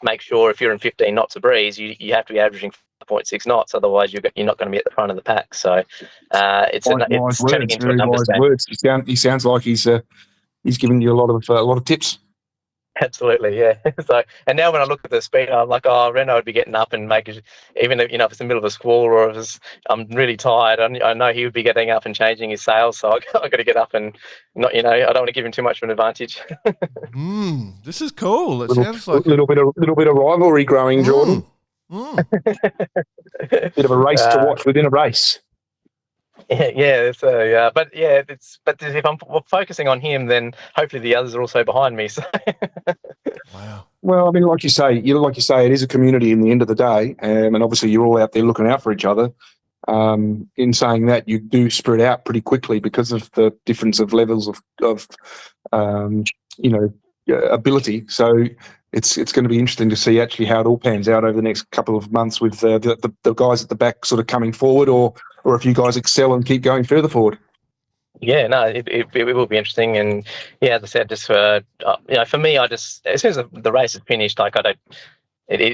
make sure if you're in 15 knots of breeze, you have to be averaging 5.6 knots. Otherwise, you're not going to be at the front of the pack. So it's turning into a numbers game. He sounds like he's giving you a lot of tips. Absolutely, yeah. So, and now when I look at the speed, I'm like, Renault would be getting up and making, even if if it's the middle of a squall or if I'm really tired, I know he would be getting up and changing his sails. So I got to get up and not, I don't want to give him too much of an advantage. This is cool. It sounds like a little bit of rivalry growing, Jordan. Bit of a race to watch within a race. Yeah. So, but if I'm focusing on him, then hopefully the others are also behind me. So. Wow. Well, I mean, like you say, it is a community in the end of the day, and obviously you're all out there looking out for each other. In saying that, you do spread out pretty quickly because of the difference of levels of ability. So it's going to be interesting to see actually how it all pans out over the next couple of months with the guys at the back sort of coming forward, or if you guys excel and keep going further forward. Yeah, no, it will be interesting, and yeah, as I said, just for me, I just, as soon as the race is finished, like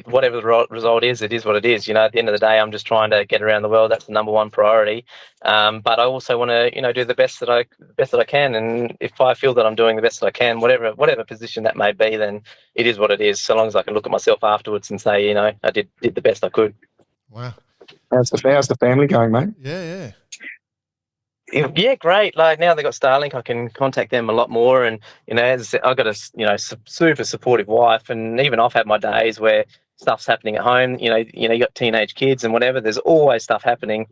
whatever the result is, it is what it is. At the end of the day, I'm just trying to get around the world. That's the number one priority. But I also want to, do the best that I can. And if I feel that I'm doing the best that I can, whatever position that may be, then it is what it is. So long as I can look at myself afterwards and say, I did the best I could. Wow. How's the family going, mate? Yeah. Yeah, great. Like now they've got Starlink, I can contact them a lot more. And, as I said, I've got a super supportive wife. And even I've had my days where stuff's happening at home. You got teenage kids and whatever. There's always stuff happening.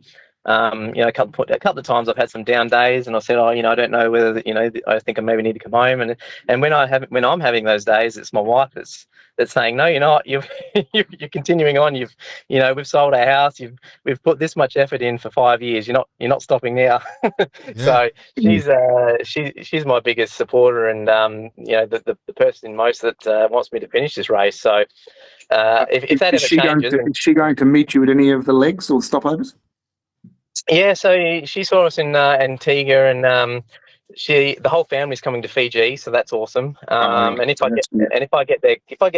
A couple of times I've had some down days, and I said, I don't know whether I think I maybe need to come home. And when I'm having those days, it's my wife that's saying, no, you're not. You're continuing on. We've sold our house. We've put this much effort in for 5 years. You're not stopping now. Yeah. So she's my biggest supporter, and the person most that wants me to finish this race. So if that ever changes, is she going to meet you at any of the legs or stopovers? Yeah, so she saw us in Antigua, and the whole family's coming to Fiji, so that's awesome. And if I get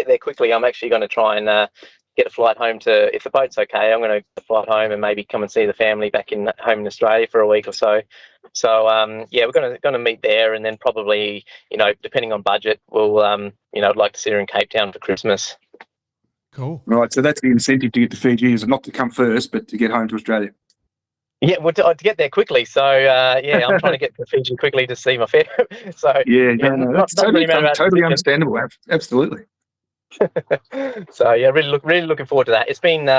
there quickly, I'm actually going to try and get a flight home if the boat's okay. I'm going to fly home and maybe come and see the family back home in Australia for a week or so. So we're going to meet there, and then probably depending on budget, we'll I'd like to see her in Cape Town for Christmas. Cool. Right, so that's the incentive to get to Fiji, is not to come first, but to get home to Australia. Yeah, well, to get there quickly. So, I'm trying to get to Fiji quickly to see my family. So, that's totally understandable. Absolutely. So, really looking forward to that. It's been,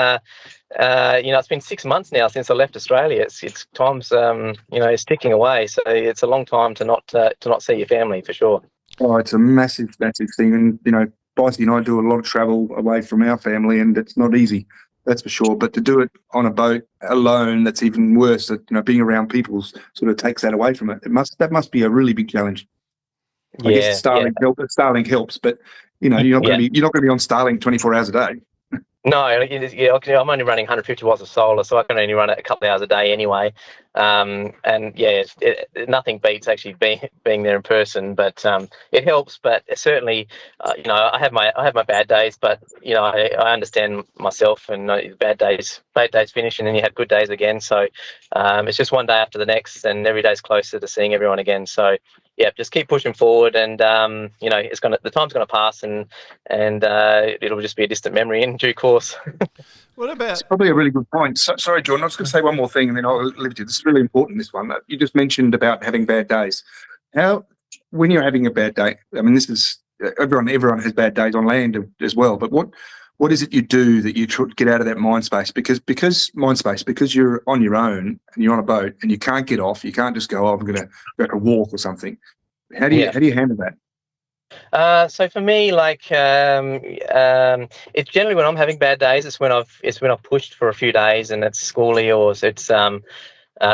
it's been 6 months now since I left Australia. It's time's, it's ticking away. So it's a long time to not see your family, for sure. Oh, it's a massive, massive thing. And, Bicey and I do a lot of travel away from our family, and it's not easy. That's for sure. But to do it on a boat alone, that's even worse. That being around people sort of takes that away from it. That must be a really big challenge. I guess Starlink helps, but you're not going to be on Starlink 24 hours a day. No, I'm only running 150 watts of solar, so I can only run it a couple of hours a day anyway. Nothing beats actually being there in person, but it helps. But certainly, I have my bad days, but I understand myself, and bad days finish, and then you have good days again. So it's just one day after the next, and every day's closer to seeing everyone again. So yeah, just keep pushing forward, and the time's gonna pass, and it'll just be a distant memory in due course. What about? It's probably a really good point. Sorry, Jordan, I was going to say one more thing, and then I'll leave it to you. This is really important, this one. You just mentioned about having bad days. When you're having a bad day, I mean, this is everyone has bad days on land as well. But what is it you do that you get out of that mind space? Because you're on your own and you're on a boat and you can't get off. You can't just go, I'm going to go for a walk or something. How do you handle that? So for me, it's generally when I'm having bad days. It's when I've pushed for a few days and it's schooly, or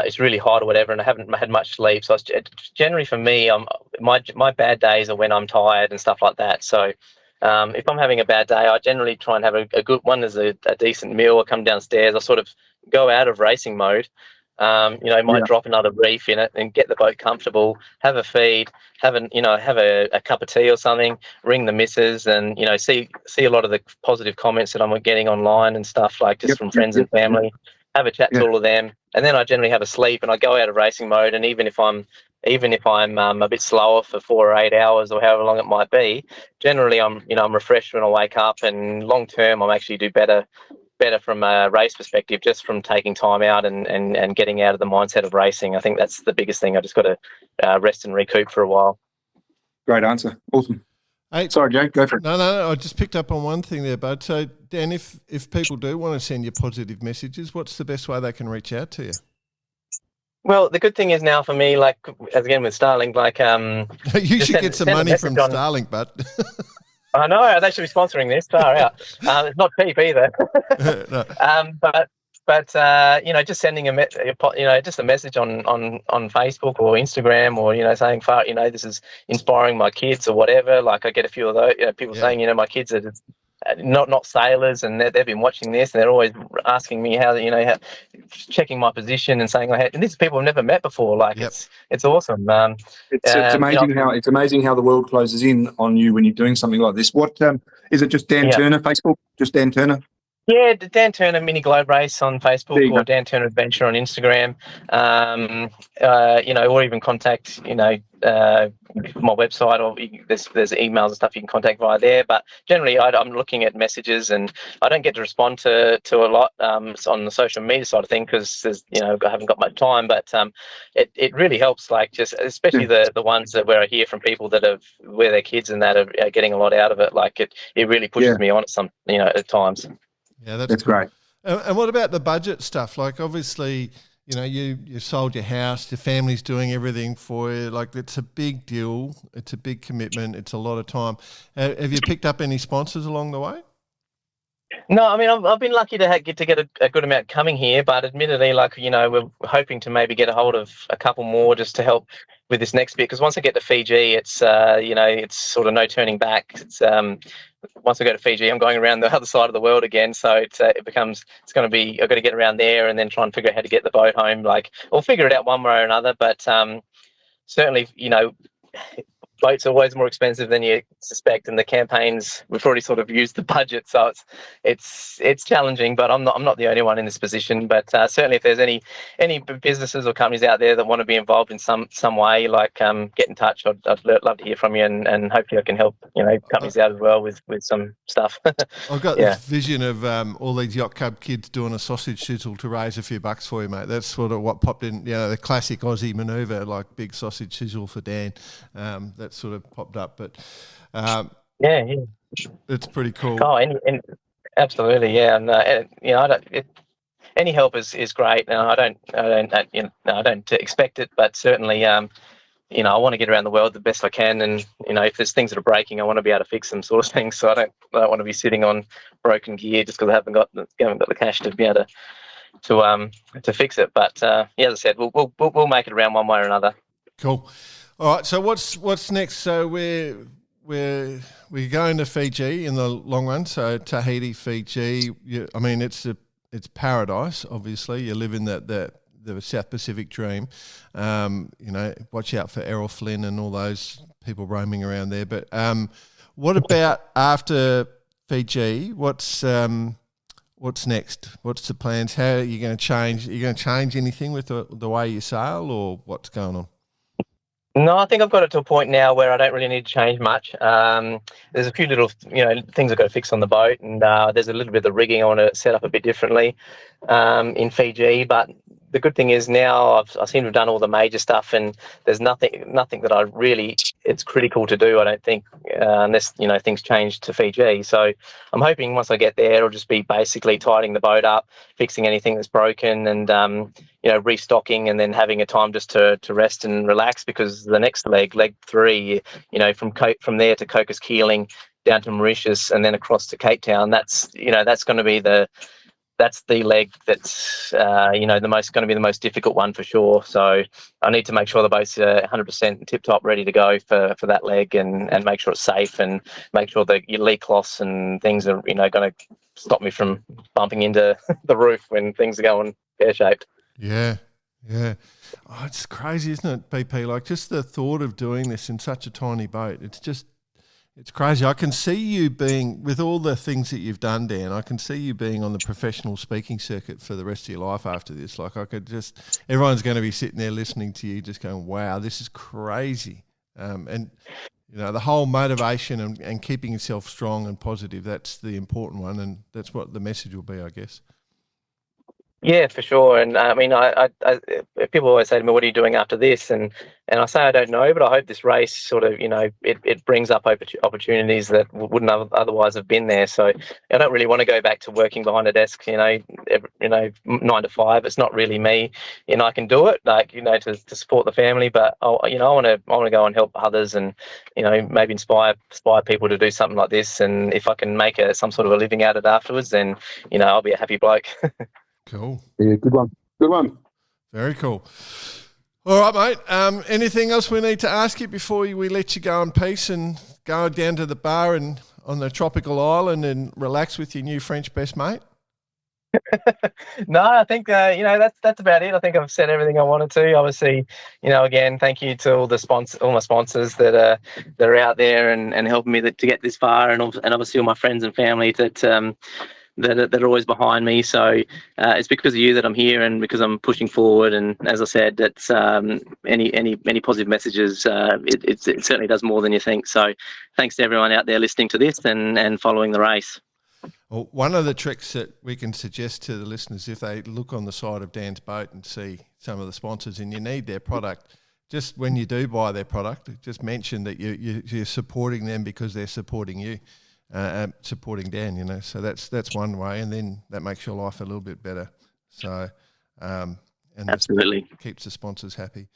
it's really hot or whatever, and I haven't had much sleep. So it's generally for me, my bad days are when I'm tired and stuff like that. So if I'm having a bad day, I generally try and have a good one. There's a decent meal. I come downstairs. I sort of go out of racing mode. Might drop another reef in it and get the boat comfortable, have a feed, have a cup of tea or something, ring the missus, and see a lot of the positive comments that I'm getting online and stuff, like just from friends and family. Have a chat to all of them, and then I generally have a sleep and I go out of racing mode. And even if I'm a bit slower for 4 or 8 hours or however long it might be, generally I'm refreshed when I wake up, and long term I'm actually do better from a race perspective, just from taking time out and getting out of the mindset of racing. I think that's the biggest thing. I just got to rest and recoup for a while. Great answer. Awesome. Hey, sorry, Jake, go for it. No, I just picked up on one thing there, bud. So, Dan, if people do want to send you positive messages, what's the best way they can reach out to you? Well, the good thing is now for me, like, as again with Starlink, you should get some money from Starlink, bud. I know, they should be sponsoring this. Far out. It's not cheap either. No. But just sending just a message on Facebook or Instagram, or saying, this is inspiring my kids or whatever. Like, I get a few of those people saying, my kids are not sailors, and they've been watching this, and they're always asking me how checking my position and saying and these people I've never met before. Like it's awesome. It's amazing how the world closes in on you when you're doing something like this. What is it? Just Dan Turner Facebook? Just Dan Turner? Yeah, Dan Turner Mini Globe Race on Facebook, or Dan Turner Adventure on Instagram. Or even contact my website, or there's emails and stuff you can contact via there. But generally, I'm looking at messages, and I don't get to respond to a lot on the social media side of things because I haven't got much time. But it really helps, especially the ones where I hear from people where their kids and that are getting a lot out of it. Like it really pushes me on at times. Yeah, that's great. And what about the budget stuff? Like, obviously, you sold your house, your family's doing everything for you. Like, it's a big deal. It's a big commitment. It's a lot of time. Have you picked up any sponsors along the way? No, I mean, I've been lucky to get a good amount coming here, but admittedly, we're hoping to maybe get a hold of a couple more just to help with this next bit. Because once I get to Fiji, it's it's sort of no turning back. It's once I go to Fiji, I'm going around the other side of the world again. So it's going to be, I've got to get around there and then try and figure out how to get the boat home. We'll figure it out one way or another. But certainly, boats are always more expensive than you suspect, and the campaigns, we've already sort of used the budget, so it's challenging. But I'm not the only one in this position. But certainly, if there's any businesses or companies out there that want to be involved in some way, get in touch. I'd love to hear from you, and hopefully I can help companies out as well with some stuff. I've got this vision of all these yacht club kids doing a sausage sizzle to raise a few bucks for you, mate. That's sort of what popped in. The classic Aussie manoeuvre, like big sausage sizzle for Dan. That sort of popped up, but it's pretty cool. Oh, and absolutely, yeah. And any help is great. And I don't expect it, but certainly, I want to get around the world the best I can. And if there's things that are breaking, I want to be able to fix them, sort of thing. So I don't want to be sitting on broken gear just because I haven't got the cash to be able to fix it. But as I said, we'll make it around one way or another. Cool. All right, so what's next? So we're going to Fiji in the long run. So Tahiti, Fiji. It's paradise. Obviously, you live in the South Pacific dream. Watch out for Errol Flynn and all those people roaming around there. But what about after Fiji? What's next? What's the plans? How are you going to change? Are you going to change anything with the way you sail, or what's going on? No, I think I've got it to a point now where I don't really need to change much. There's a few little, things I've got to fix on the boat, and there's a little bit of the rigging I want to set up a bit differently in Fiji. But the good thing is now I seem to have done all the major stuff, and there's nothing that it's critical to do, I don't think, unless, things change to Fiji. So I'm hoping once I get there, it'll just be basically tidying the boat up, fixing anything that's broken, and, restocking, and then having a time just to rest and relax, because the next leg 3, from there to Cocos Keeling down to Mauritius and then across to Cape Town, that's going to be the leg that's going to be the most difficult one for sure. So I need to make sure the boat's 100% tip top ready to go for that leg, and make sure it's safe, and make sure that your lee cloths and things are going to stop me from bumping into the roof when things are going pear shaped. Yeah. Oh, it's crazy, isn't it, BP? Like, just the thought of doing this in such a tiny boat, it's crazy. I can see you being, with all the things that you've done, Dan, I can see you being on the professional speaking circuit for the rest of your life after this. Like, everyone's going to be sitting there listening to you just going, wow, this is crazy. And the whole motivation and keeping yourself strong and positive, that's the important one, and that's what the message will be, I guess. Yeah, for sure. And I people always say to me, "What are you doing after this?" And I say I don't know, but I hope this race sort of, it brings up opportunities that wouldn't otherwise have been there. So I don't really want to go back to working behind a desk, 9 to 5. It's not really me. I can do it, to support the family, but I want to go and help others, and maybe inspire people to do something like this. And if I can make some sort of a living out of it afterwards, then I'll be a happy bloke. Cool. Yeah, good one. Very cool. All right, mate. Anything else we need to ask you before we let you go in peace and go down to the bar and on the tropical island and relax with your new French best mate? No, I think that's about it. I think I've said everything I wanted to. Obviously, again, thank you to all my sponsors that are out there and helping me to get this far, and obviously all my friends and family that are always behind me. So it's because of you that I'm here, and because I'm pushing forward. And as I said, that's any positive messages. It certainly does more than you think. So thanks to everyone out there listening to this and following the race. Well, one of the tricks that we can suggest to the listeners, if they look on the side of Dan's boat and see some of the sponsors and you need their product, just when you do buy their product, just mention that you're supporting them because they're supporting you, supporting Dan, So that's one way, and then that makes your life a little bit better. So, and absolutely keeps the sponsors happy.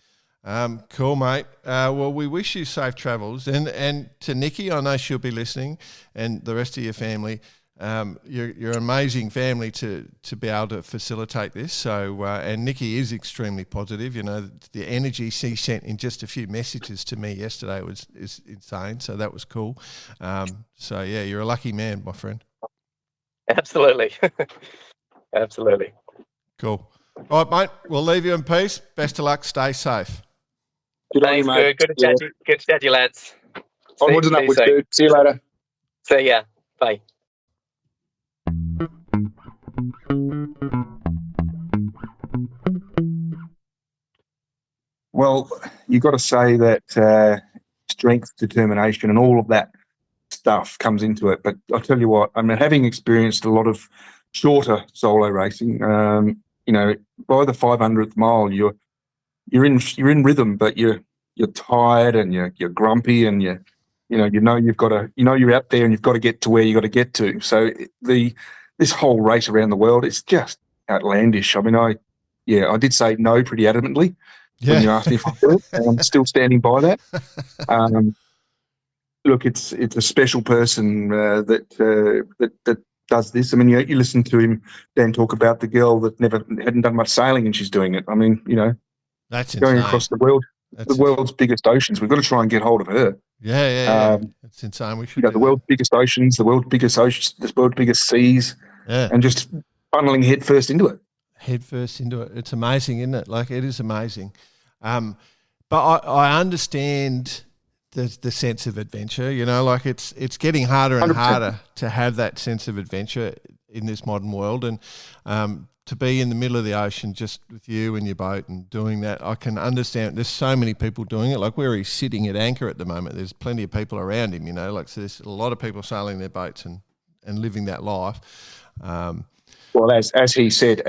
Cool, mate. Well, we wish you safe travels, and to Nikki, I know she'll be listening, and the rest of your family. You're an amazing family to be able to facilitate this. So, and Nikki is extremely positive. The energy she sent in just a few messages to me yesterday is insane. So that was cool. So yeah, you're a lucky man, my friend. Absolutely, absolutely. Cool. All right, mate. We'll leave you in peace. Best of luck. Stay safe. Good on you, mate. Good to chat to you, lads. Onwards and upwards, dude. See you later. See ya. Bye. Well, you've got to say that strength, determination, and all of that stuff comes into it. But I'll tell you what, I mean, having experienced a lot of shorter solo racing, by the 500th mile, you're in rhythm, but you're tired and you're grumpy, and you're out there and you've got to get to where you got to get to. So this whole race around the world, it's just outlandish. I mean, I did say no pretty adamantly when you asked me if I could, and I'm still standing by that. Look, it's a special person that does this. I mean, you listen to him, Dan, talk about the girl that hadn't done much sailing and she's doing it. I mean, that's going insane. across the world, the world's biggest oceans. We've got to try and get hold of her. Yeah. It's insane. We should the world's biggest oceans, the world's biggest seas, and just funneling headfirst into it. It's amazing, isn't it? Like, it is amazing. But I understand the sense of adventure. Like, it's getting harder and 100%. Harder to have that sense of adventure in this modern world, and to be in the middle of the ocean just with you and your boat and doing that, I can understand. There's so many people doing it. Like, where he's sitting at anchor at the moment, there's plenty of people around him, like, so there's a lot of people sailing their boats and living that life. Well, as he said,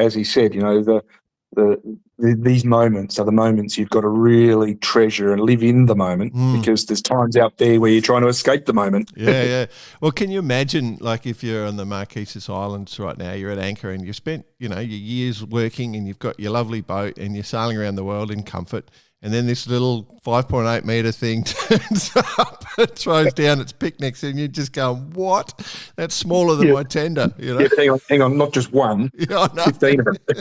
these moments are the moments you've got to really treasure and live in the moment, because there's times out there where you're trying to escape the moment. Yeah. Well, can you imagine, like, if you're on the Marquesas Islands right now, you're at anchor and you spent, your years working, and you've got your lovely boat and you're sailing around the world in comfort, and then this little 5.8 metre thing turns up and throws down its picnics, and you're just going, what? That's smaller than my tender, Yeah, hang on, not just one, 15 of them.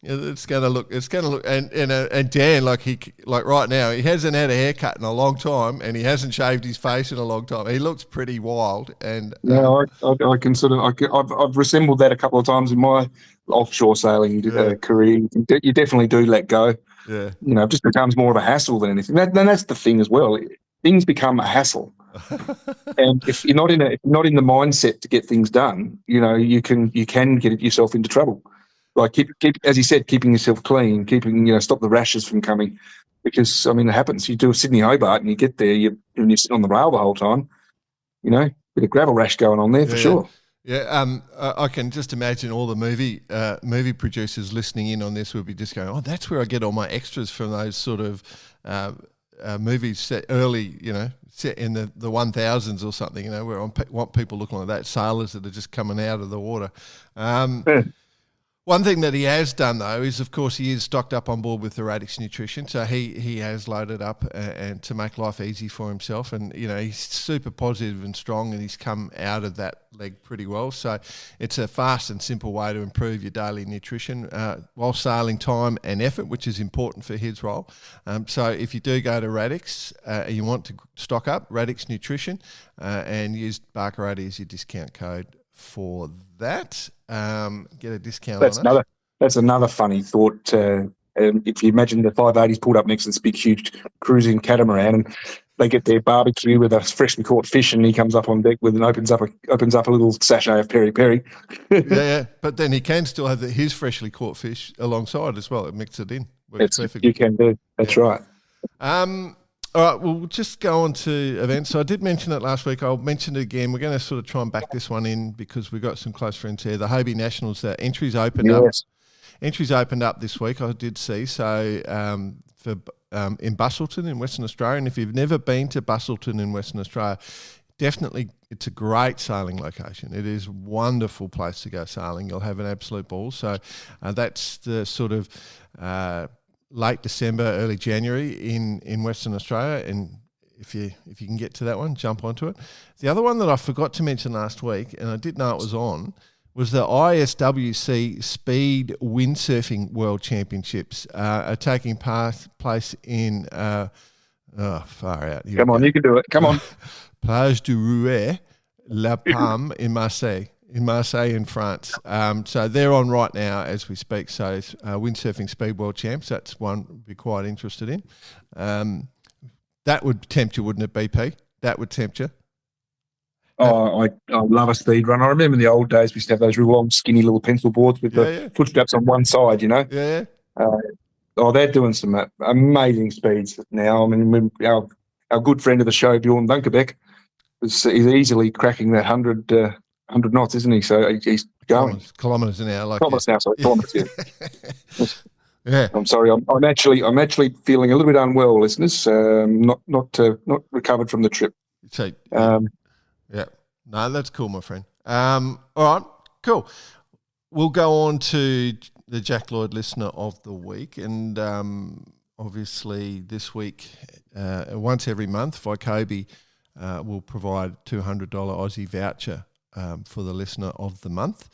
It's gonna look, and Dan, like right now, he hasn't had a haircut in a long time, and he hasn't shaved his face in a long time. He looks pretty wild, and I consider I've resembled that a couple of times in my offshore sailing career. You definitely do let go. Yeah, it just becomes more of a hassle than anything. That's the thing as well. Things become a hassle, and if you're not in the mindset to get things done, you can get yourself into trouble. Like, keep, as you said, keeping yourself clean, stop the rashes from coming, because I mean, it happens. You do a Sydney Hobart and you get there, you're sitting on the rail the whole time, bit of gravel rash going on there for sure. Yeah, I can just imagine all the movie producers listening in on this would be just going, "Oh, that's where I get all my extras from those sort of movies set early, set in the 1000s or something, where I want people looking like that, sailors that are just coming out of the water." One thing that he has done, though, is, of course, he is stocked up on board with the Radix Nutrition. So he has loaded up and to make life easy for himself. And, he's super positive and strong, and he's come out of that leg pretty well. So it's a fast and simple way to improve your daily nutrition while saving time and effort, which is important for his role. So if you do go to Radix, you want to stock up Radix Nutrition and use Barker 80 as your discount code for that. Get a discount on it. That's another funny thought. If you imagine the 580s pulled up next to this big, huge cruising catamaran, and they get their barbecue with a freshly caught fish, and he comes up on deck opens up a little sachet of peri peri. yeah, but then he can still have his freshly caught fish alongside as well. It mix it in. Works perfectly. You can do. That's right. All right, we'll just go on to events. So I did mention it last week. I'll mention it again. We're going to sort of try and back this one in because we've got some close friends here. The Hobie Nationals, the entries opened up. Entries opened up this week, I did see. So for in Bustleton in Western Australia, and if you've never been to Bustleton in Western Australia, definitely it's a great sailing location. It is a wonderful place to go sailing. You'll have an absolute ball. So that's the sort of late December, early January in Western Australia, and if you can get to that one, jump onto it. The other one that I forgot to mention last week, and I did know it was on, was the ISWC Speed Windsurfing World Championships are taking place in far out. Come on, you can do it. Come on. Plage du Rouet, La Palme in Marseille. In France. So they're on right now as we speak. So windsurfing speed world champs, that's one we'd be quite interested in. That would tempt you, wouldn't it, BP? That would tempt you. Oh, I love a speed run. I remember in the old days we used to have those real long, skinny little pencil boards with the foot straps on one side, Yeah. They're doing some amazing speeds now. I mean, our good friend of the show, Bjorn Dunkerbeck, is easily cracking that 100 knots, isn't he? So he's going kilometres an hour, kilometres, yeah. Yeah. I'm sorry. I'm actually feeling a little bit unwell, listeners. Not recovered from the trip. So, yeah. No, that's cool, my friend. All right, cool. We'll go on to the Jack Lloyd Listener of the Week, and obviously this week, once every month, Vycobi will provide $200 Aussie voucher for the Listener of the Month,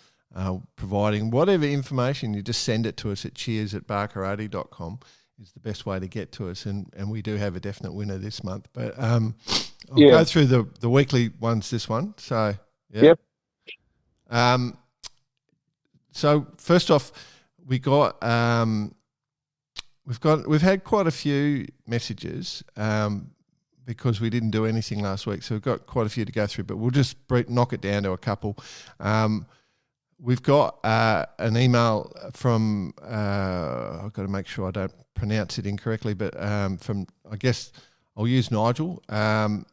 providing whatever information. You just send it to us at cheers@barker80.com is the best way to get to us, and we do have a definite winner this month. But I'll go through the weekly ones this one. So Yep. So first off, we've had quite a few messages because we didn't do anything last week, so we've got quite a few to go through, but we'll just knock it down to a couple. We've got an email from, I've got to make sure I don't pronounce it incorrectly, but from, I guess I'll use Nigel, our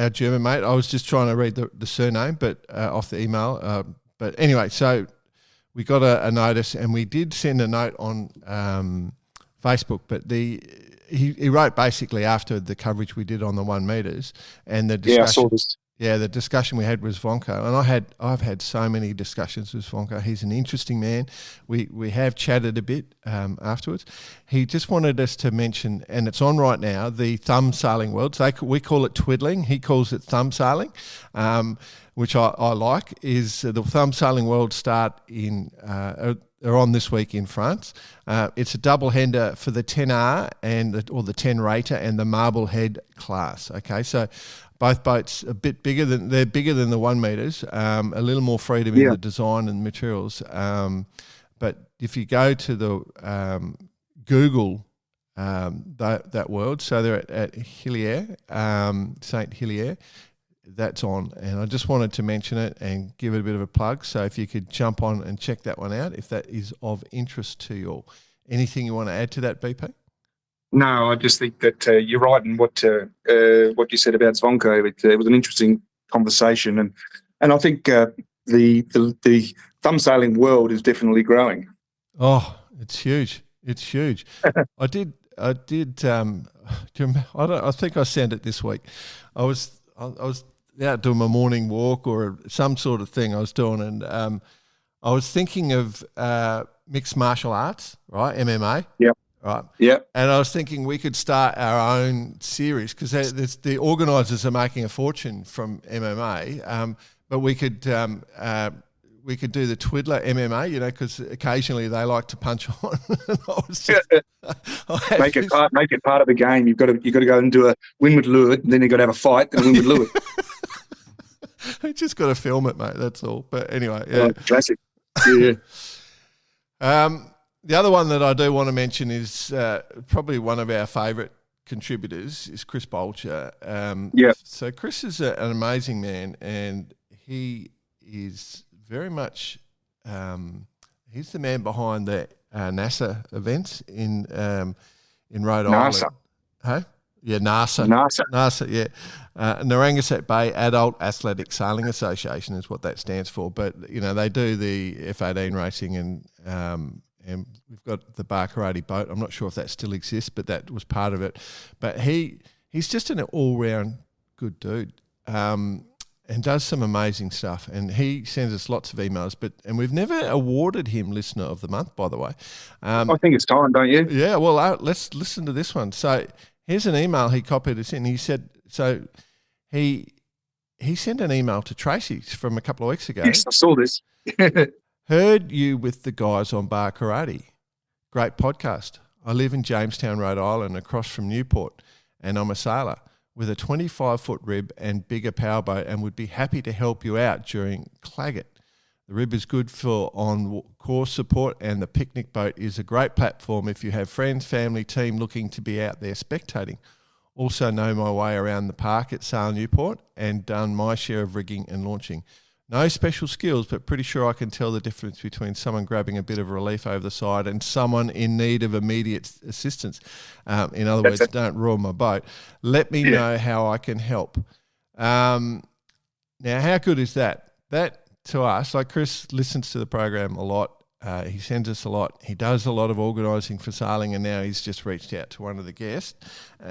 German mate. I was just trying to read the surname, but off the email. But anyway, so we got a notice, and we did send a note on Facebook, but he wrote basically after the coverage we did on the 1 meters and the discussion. Yeah, I saw this. Yeah, the discussion we had was Vonko, and I've had so many discussions with Vonko. He's an interesting man. We have chatted a bit afterwards. He just wanted us to mention, and it's on right now, the thumb sailing world. So we call it twiddling. He calls it thumb sailing, which I like. Is the thumb sailing world start in are on this week in France. It's a double hander for the 10R or the 10 rater and the Marblehead class. Okay, so both boats are bigger than the 1 meters, a little more freedom in the design and materials. But if you go to the Google that world, so they're at Hillier, Saint Hillier, that's on. And I just wanted to mention it and give it a bit of a plug. So if you could jump on and check that one out, if that is of interest to you all. Anything you want to add to that, BP? No, I just think that you're right in what you said about Zvonko. It was an interesting conversation, and I think the thumb sailing world is definitely growing. Oh, it's huge! It's huge. I did. I think I sent it this week. I was out doing my morning walk or some sort of thing I was doing, and I was thinking of mixed martial arts, right? MMA. Yep. Right. Yep. And I was thinking we could start our own series because the organisers are making a fortune from MMA, but we could do the Twiddler MMA, because occasionally they like to punch on. Make it part of the game. You've got to go and do a win with Lewis, and then you've got to have a fight and win with Lewis. You just got to film it, mate. That's all. But anyway, yeah. Oh, classic. Yeah. The other one that I do want to mention is probably one of our favourite contributors is Chris Bolcher. So Chris is an amazing man, and he is very much he's the man behind the NASA events in Rhode Island. Hey? Yeah, NASA, yeah. Narragansett Bay Adult Athletic Sailing Association is what that stands for. But, they do the F-18 racing and we've got the bar karate boat. I'm not sure if that still exists, but that was part of it. But he's just an all-round good dude and does some amazing stuff. And he sends us lots of emails. And we've never awarded him Listener of the Month, by the way. I think it's time, don't you? Yeah, well, let's listen to this one. So here's an email he copied us in. He said, he sent an email to Tracy from a couple of weeks ago. Yes, I saw this. Heard you with the guys on Bar Karate. Great podcast. I live in Jamestown, Rhode Island, across from Newport, and I'm a sailor with a 25-foot rib and bigger powerboat and would be happy to help you out during Claggett. The rib is good for on-course support, and the picnic boat is a great platform if you have friends, family, team looking to be out there spectating. Also know my way around the park at Sail Newport and done my share of rigging and launching. No special skills, but pretty sure I can tell the difference between someone grabbing a bit of relief over the side and someone in need of immediate assistance. In other words, don't roil my boat. Let me know how I can help. Now, how good is that? That, to us, like Chris listens to the program a lot. He sends us a lot. He does a lot of organising for sailing, and now he's just reached out to one of the guests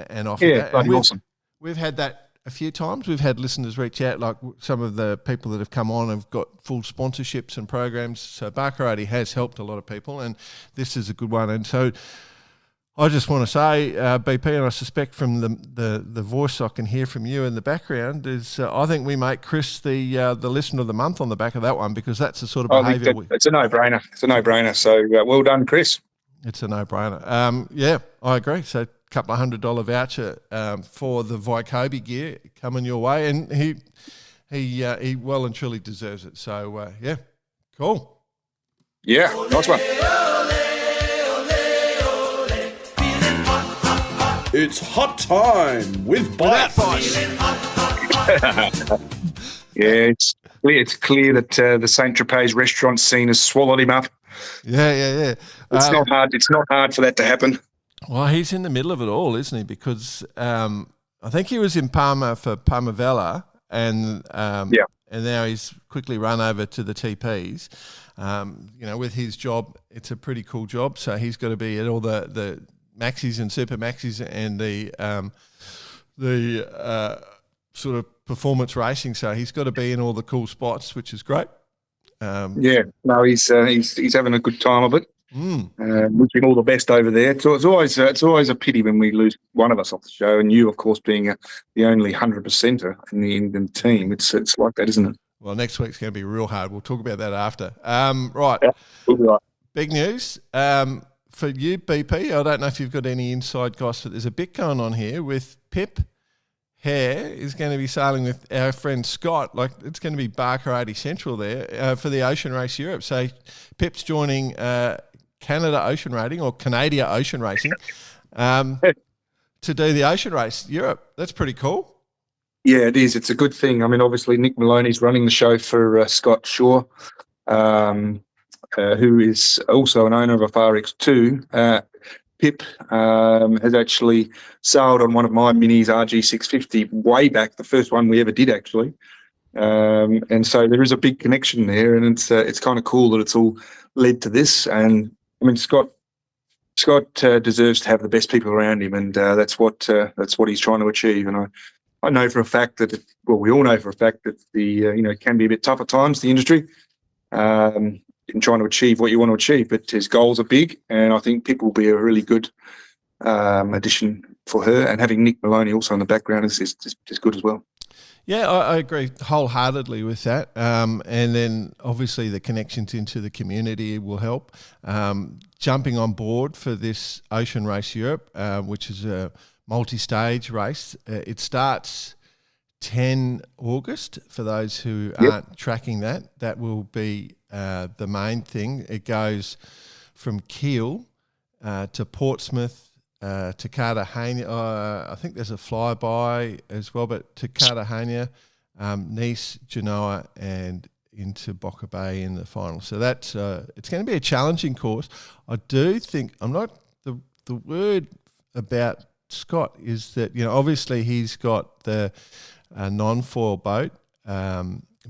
and offered that. And awesome. We've had that a few times. We've had listeners reach out, like some of the people that have come on have got full sponsorships and programs. So Bar Karate has helped a lot of people, and this is a good one. And so I just want to say, BP, and I suspect from the voice I can hear from you in the background, is I think we make Chris the listener of the month on the back of that one, because that's the sort of behaviour. It's a no-brainer. It's a no-brainer. So well done, Chris. It's a no-brainer. Yeah, I agree. So couple of $100 voucher for the Vycobi gear coming your way, and he well and truly deserves it. So yeah, cool. Yeah, nice one. It's hot time with Bites. Yeah, it's clear that the Saint Tropez restaurant scene has swallowed him up. Yeah. It's not hard. It's not hard for that to happen. Well, he's in the middle of it all, isn't he? Because I think he was in Parma for Parmavella, and now he's quickly run over to the TPs. With his job, it's a pretty cool job. So he's got to be at all the maxis and super maxis and the sort of performance racing. So he's got to be in all the cool spots, which is great. He's having a good time of it. Wishing all the best over there. It's always a pity when we lose one of us off the show, and you, of course, being the only 100%er in the team. It's like that, isn't it? Well, next week's going to be real hard. We'll talk about that after. Right. Yeah, we'll be right. Big news for you, BP. I don't know if you've got any inside gossip, but there's a bit going on here with Pip. Hare is going to be sailing with our friend Scott. Like, it's going to be Bar Karate Central there for the Ocean Race Europe. So Pip's joining Canada Ocean Rating, or Canada Ocean Racing, to do the Ocean Race Europe. That's pretty cool. Yeah, it is. It's a good thing. I mean, obviously, Nick Maloney's running the show for Scott Shaw, who is also an owner of a FarX2. Pip has actually sailed on one of my minis, RG650, way back, the first one we ever did, actually. And so there is a big connection there, and it's kind of cool that it's all led to this. And I mean, Scott deserves to have the best people around him, and that's what he's trying to achieve. And I know for a fact we all know for a fact that it can be a bit tough at times, the industry. trying to achieve what you want to achieve. But his goals are big, and I think Pip will be a really good addition for her. And having Nick Maloney also in the background is good as well. Yeah, I agree wholeheartedly with that. And then obviously the connections into the community will help. Jumping on board for this Ocean Race Europe, which is a multi-stage race. It starts 10 August for those who aren't tracking that. That will be the main thing. It goes from Kiel to Portsmouth to Cartagena. I think there's a flyby as well, but to Cartagena, Nice, Genoa, and into Boca Bay in the final. So that's it's going to be a challenging course. I do think the word about Scott is that, obviously he's got the non-foil boat.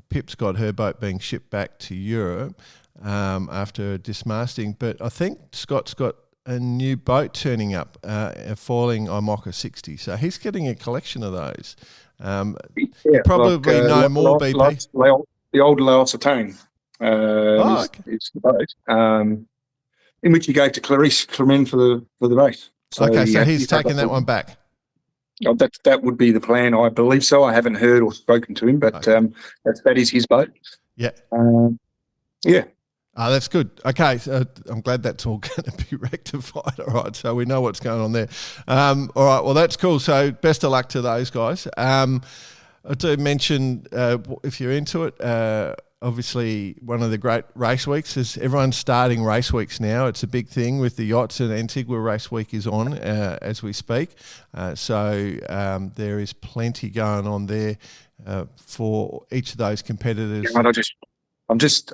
Pip's got her boat being shipped back to Europe after dismasting, but I think Scott's got a new boat turning up, a foiling Imoca 60. So he's getting a collection of those. Probably know more, BP. The old L'Occitane is the boat, in which he gave to Clarice Clement for the race. So, so he's taken that one back. That would be the plan, I believe so. I haven't heard or spoken to him, but that is his boat. Yeah. Yeah. Oh, that's good. Okay, so I'm glad that's all going to be rectified. All right, so we know what's going on there. All right, well, that's cool. So best of luck to those guys. I do mention, if you're into it, obviously one of the great race weeks is everyone's starting race weeks now. It's a big thing with the yachts, and Antigua Race Week is on as we speak. So there is plenty going on there for each of those competitors. Yeah, I'm just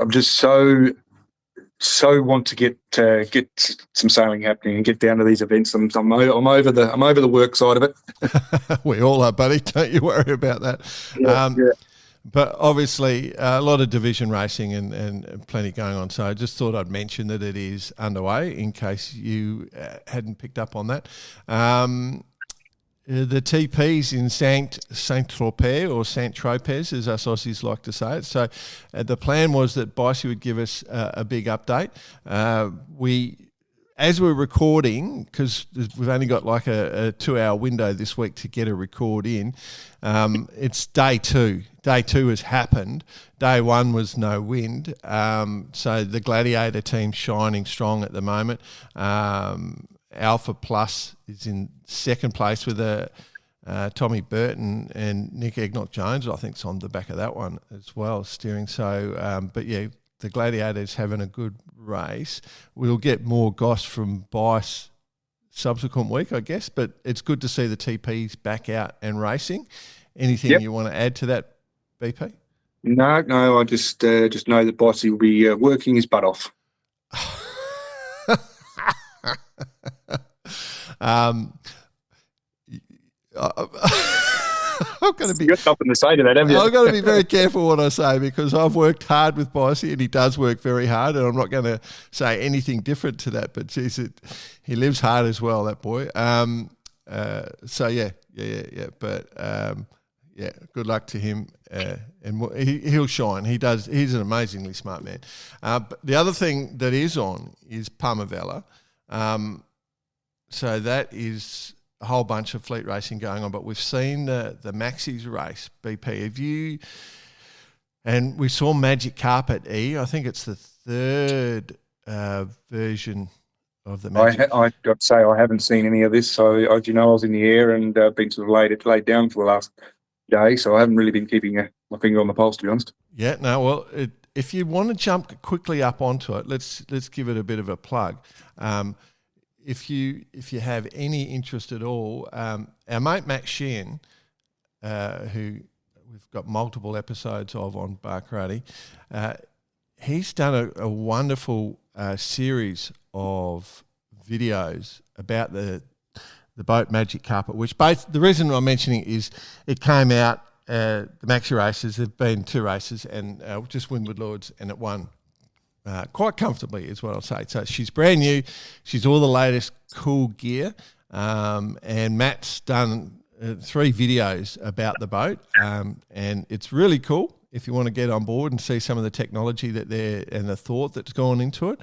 so want to get some sailing happening and get down to these events. I'm over the work side of it. We all are, buddy. Don't you worry about that. Yeah. But obviously, a lot of division racing and plenty going on. So I just thought I'd mention that it is underway in case you hadn't picked up on that. The TP's in Saint-Tropez, or Saint-Tropez, as us Aussies like to say it. So the plan was that Bicey would give us a big update. As we're recording, because we've only got like a 2-hour window this week to get a record in, it's day 2. Day 2 has happened. Day 1 was no wind. So the Gladiator team's shining strong at the moment. Alpha Plus is in second place with Tommy Burton and Nick Egnott-Jones. I think it's on the back of that one as well, steering. So, but yeah, the Gladiator's having a good race. We'll get more goss from Bice subsequent week, I guess, but it's good to see the TPs back out and racing. Anything you want to add to that, BP? No, I just know that Bicey will be working his butt off. I'm going to be. You got something to say to that, haven't you? I've got to be very careful what I say, because I've worked hard with Bicey and he does work very hard, and I'm not going to say anything different to that. But geez, he lives hard as well, that boy. So yeah. But good luck to him, and he'll shine. He does. He's an amazingly smart man. But the other thing that is on is Palmavella. So that is a whole bunch of fleet racing going on, but we've seen the Maxis race. BP, have you? And we saw Magic Carpet E. I think it's the third version of the Magic. I got to say I haven't seen any of this. So I was in the air and been sort of laid down for the last day. So I haven't really been keeping my finger on the pulse, to be honest. Yeah, no. Well, if you want to jump quickly up onto it, let's give it a bit of a plug. If you have any interest at all, our mate Matt Sheehan, who we've got multiple episodes of on Bar Karate, he's done a wonderful series of videos about the boat Magic Carpet, which the reason I'm mentioning is it came out, the Maxi races, there have been 2 races, and just Windward Lords, and it won quite comfortably is what I'll say. So she's brand new. She's all the latest cool gear. And Matt's done 3 videos about the boat. And it's really cool. if you want to get on board and see some of the technology and the thought that's gone into it.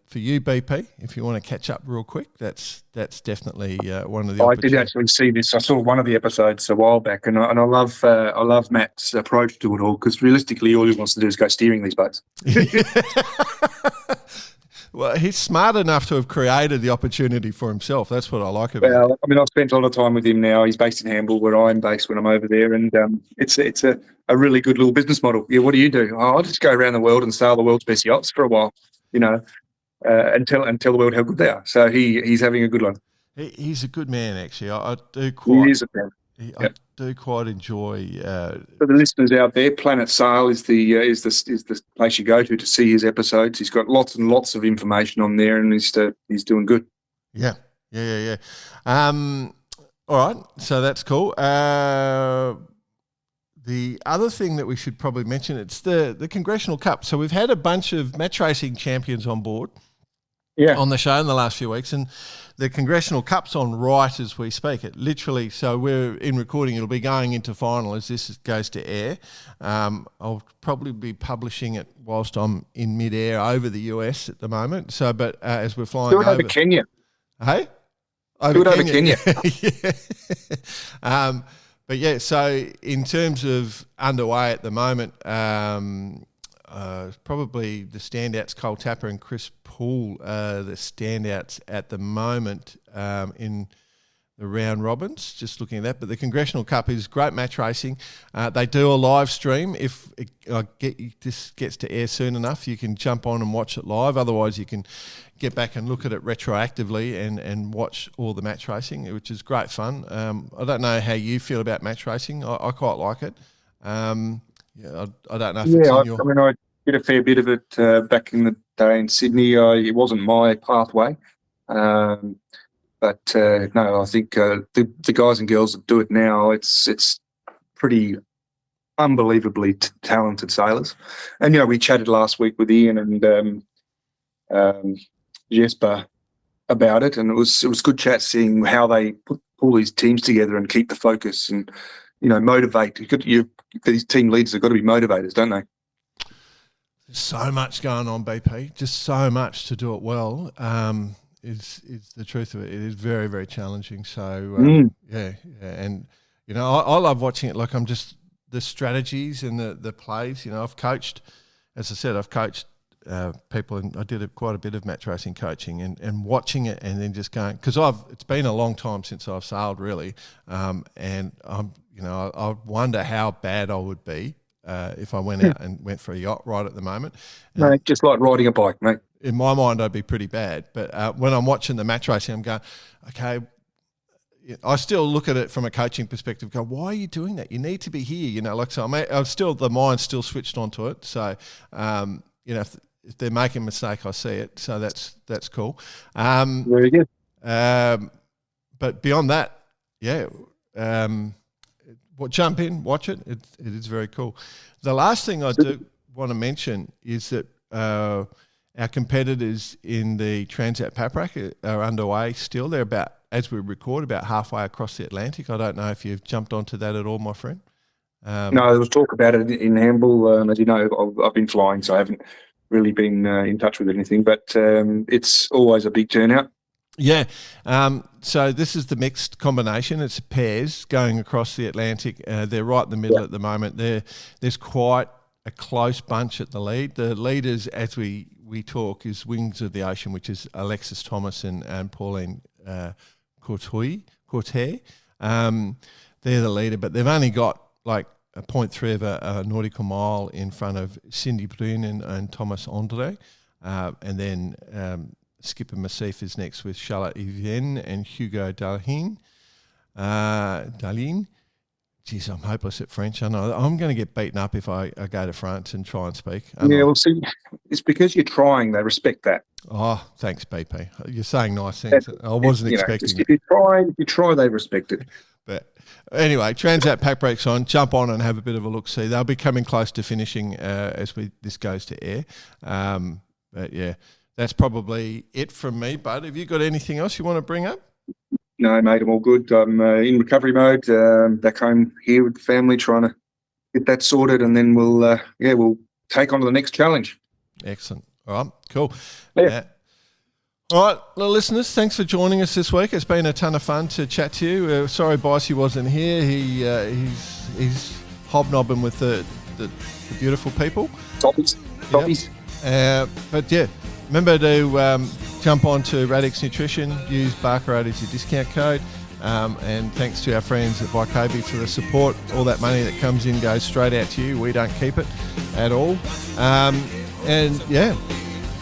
For you, BP, if you want to catch up real quick, that's definitely one of the. I did actually see this. I saw one of the episodes a while back, and I love Matt's approach to it all, because realistically, all he wants to do is go steering these boats. Well, he's smart enough to have created the opportunity for himself. That's what I like about it. Well, I mean, I've spent a lot of time with him now. He's based in Hamble, where I'm based when I'm over there, and it's a really good little business model. Yeah, what do you do? Oh, I'll just go around the world and sail the world's best yachts for a while, and tell the world how good they are. So he's having a good one. He's a good man, actually. I do quite enjoy. For the listeners out there, Planet Sail is the place you go to see his episodes. He's got lots and lots of information on there, and he's doing good. Yeah. All right, so that's cool. The other thing that we should probably mention, it's the Congressional Cup. So we've had a bunch of match racing champions on board on the show in the last few weeks, and the Congressional Cup's on right as we speak. It literally, so we're in recording, it'll be going into final as this goes to air. I'll probably be publishing it whilst I'm in mid-air over the US at the moment. So, but as we're flying over Kenya. Hey? Over Kenya. Yeah. But yeah, so in terms of underway at the moment, probably the standouts, Cole Tapper and Chris Poole, the standouts at the moment in the round robins, just looking at that. But the Congressional Cup is great match racing. They do a live stream. If this gets to air soon enough, you can jump on and watch it live. Otherwise, you can get back and look at it retroactively and watch all the match racing, which is great fun. I don't know how you feel about match racing. I quite like it. I don't know if it's in your... I did a fair bit of it back in the day in Sydney. It wasn't my pathway. But no, I think the guys and girls that do it now, it's pretty unbelievably talented sailors. And, we chatted last week with Ian and Jesper about it, and it was good chat seeing how they pull these teams together and keep the focus and, motivate. These team leaders have got to be motivators, don't they? There's so much going on, BP, just so much to do it well. Is the truth of it. It is very, very challenging. So, yeah. And, I love watching it. Like, I'm just the strategies and the plays. I've coached, as I said, people, and I did quite a bit of match racing coaching and watching it and then just going, because it's been a long time since I've sailed really. And I wonder how bad I would be if I went out and went for a yacht ride at the moment. No, just like riding a bike, mate. In my mind, I'd be pretty bad. But when I'm watching the match racing, I'm going, okay, I still look at it from a coaching perspective, go, why are you doing that? You need to be here, so I'm still, the mind's still switched onto it. So, if they're making a mistake, I see it. So that's cool. Very good. But beyond that, jump in, watch it. It is very cool. The last thing I do want to mention is that our competitors in the Transat Paprack are underway still. They're about, as we record, about halfway across the Atlantic. I don't know if you've jumped onto that at all, my friend. No, there was talk about it in Hamble. As you know, I've been flying, so I haven't really been in touch with anything. But it's always a big turnout. Yeah. So this is the mixed combination. It's pairs going across the Atlantic. They're right in the middle at the moment. There's quite a close bunch at the lead. The leaders, as we talk, is Wings of the Ocean, which is Alexis Thomas and Pauline Courtier. They're the leader, but they've only got like a 0.3 of a nautical mile in front of Cindy Brune and Thomas Andre. And then Skipper Massif is next with Charlotte Yvienne and Hugo Dalin. Geez, I'm hopeless at French. I know I'm going to get beaten up if I go to France and try and speak. Well, see, it's because you're trying. They respect that. Oh, thanks, BP. You're saying nice things. I wasn't expecting. If you try, they respect it. But anyway, Transat Pack Break's on. Jump on and have a bit of a look-see. They'll be coming close to finishing as this goes to air. But yeah, that's probably it from me. Bud, have you got anything else you want to bring up? No, mate, I'm all good. I'm in recovery mode. Back home here with the family, trying to get that sorted, and then we'll take on to the next challenge. Excellent. All right, cool. Yeah. All right, well, listeners, thanks for joining us this week. It's been a ton of fun to chat to you. Sorry, Bicey wasn't here. He's hobnobbing with the beautiful people. Toppies. But yeah, remember to jump on to Radix Nutrition, use Barker8 as your discount code, and thanks to our friends at Vycobi for the support. All that money that comes in goes straight out to you. We don't keep it at all. And yeah,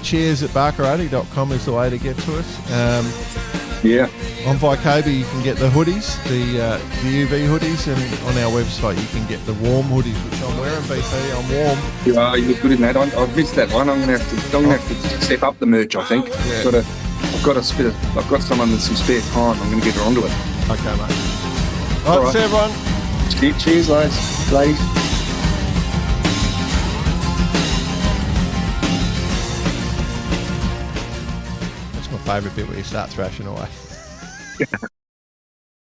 cheers at barker80.com is the way to get to us. On Vycobi you can get the hoodies, the UV hoodies, and on our website you can get the warm hoodies, which I'm wearing. BP, I'm warm. You look good in that. I've missed that one. I'm gonna have to step up the merch. I think. Yeah. I've got someone with some spare time. I'm gonna get her onto it. Okay, mate. All right, see everyone. Cheers, ladies. That's my favourite bit where you start thrashing away.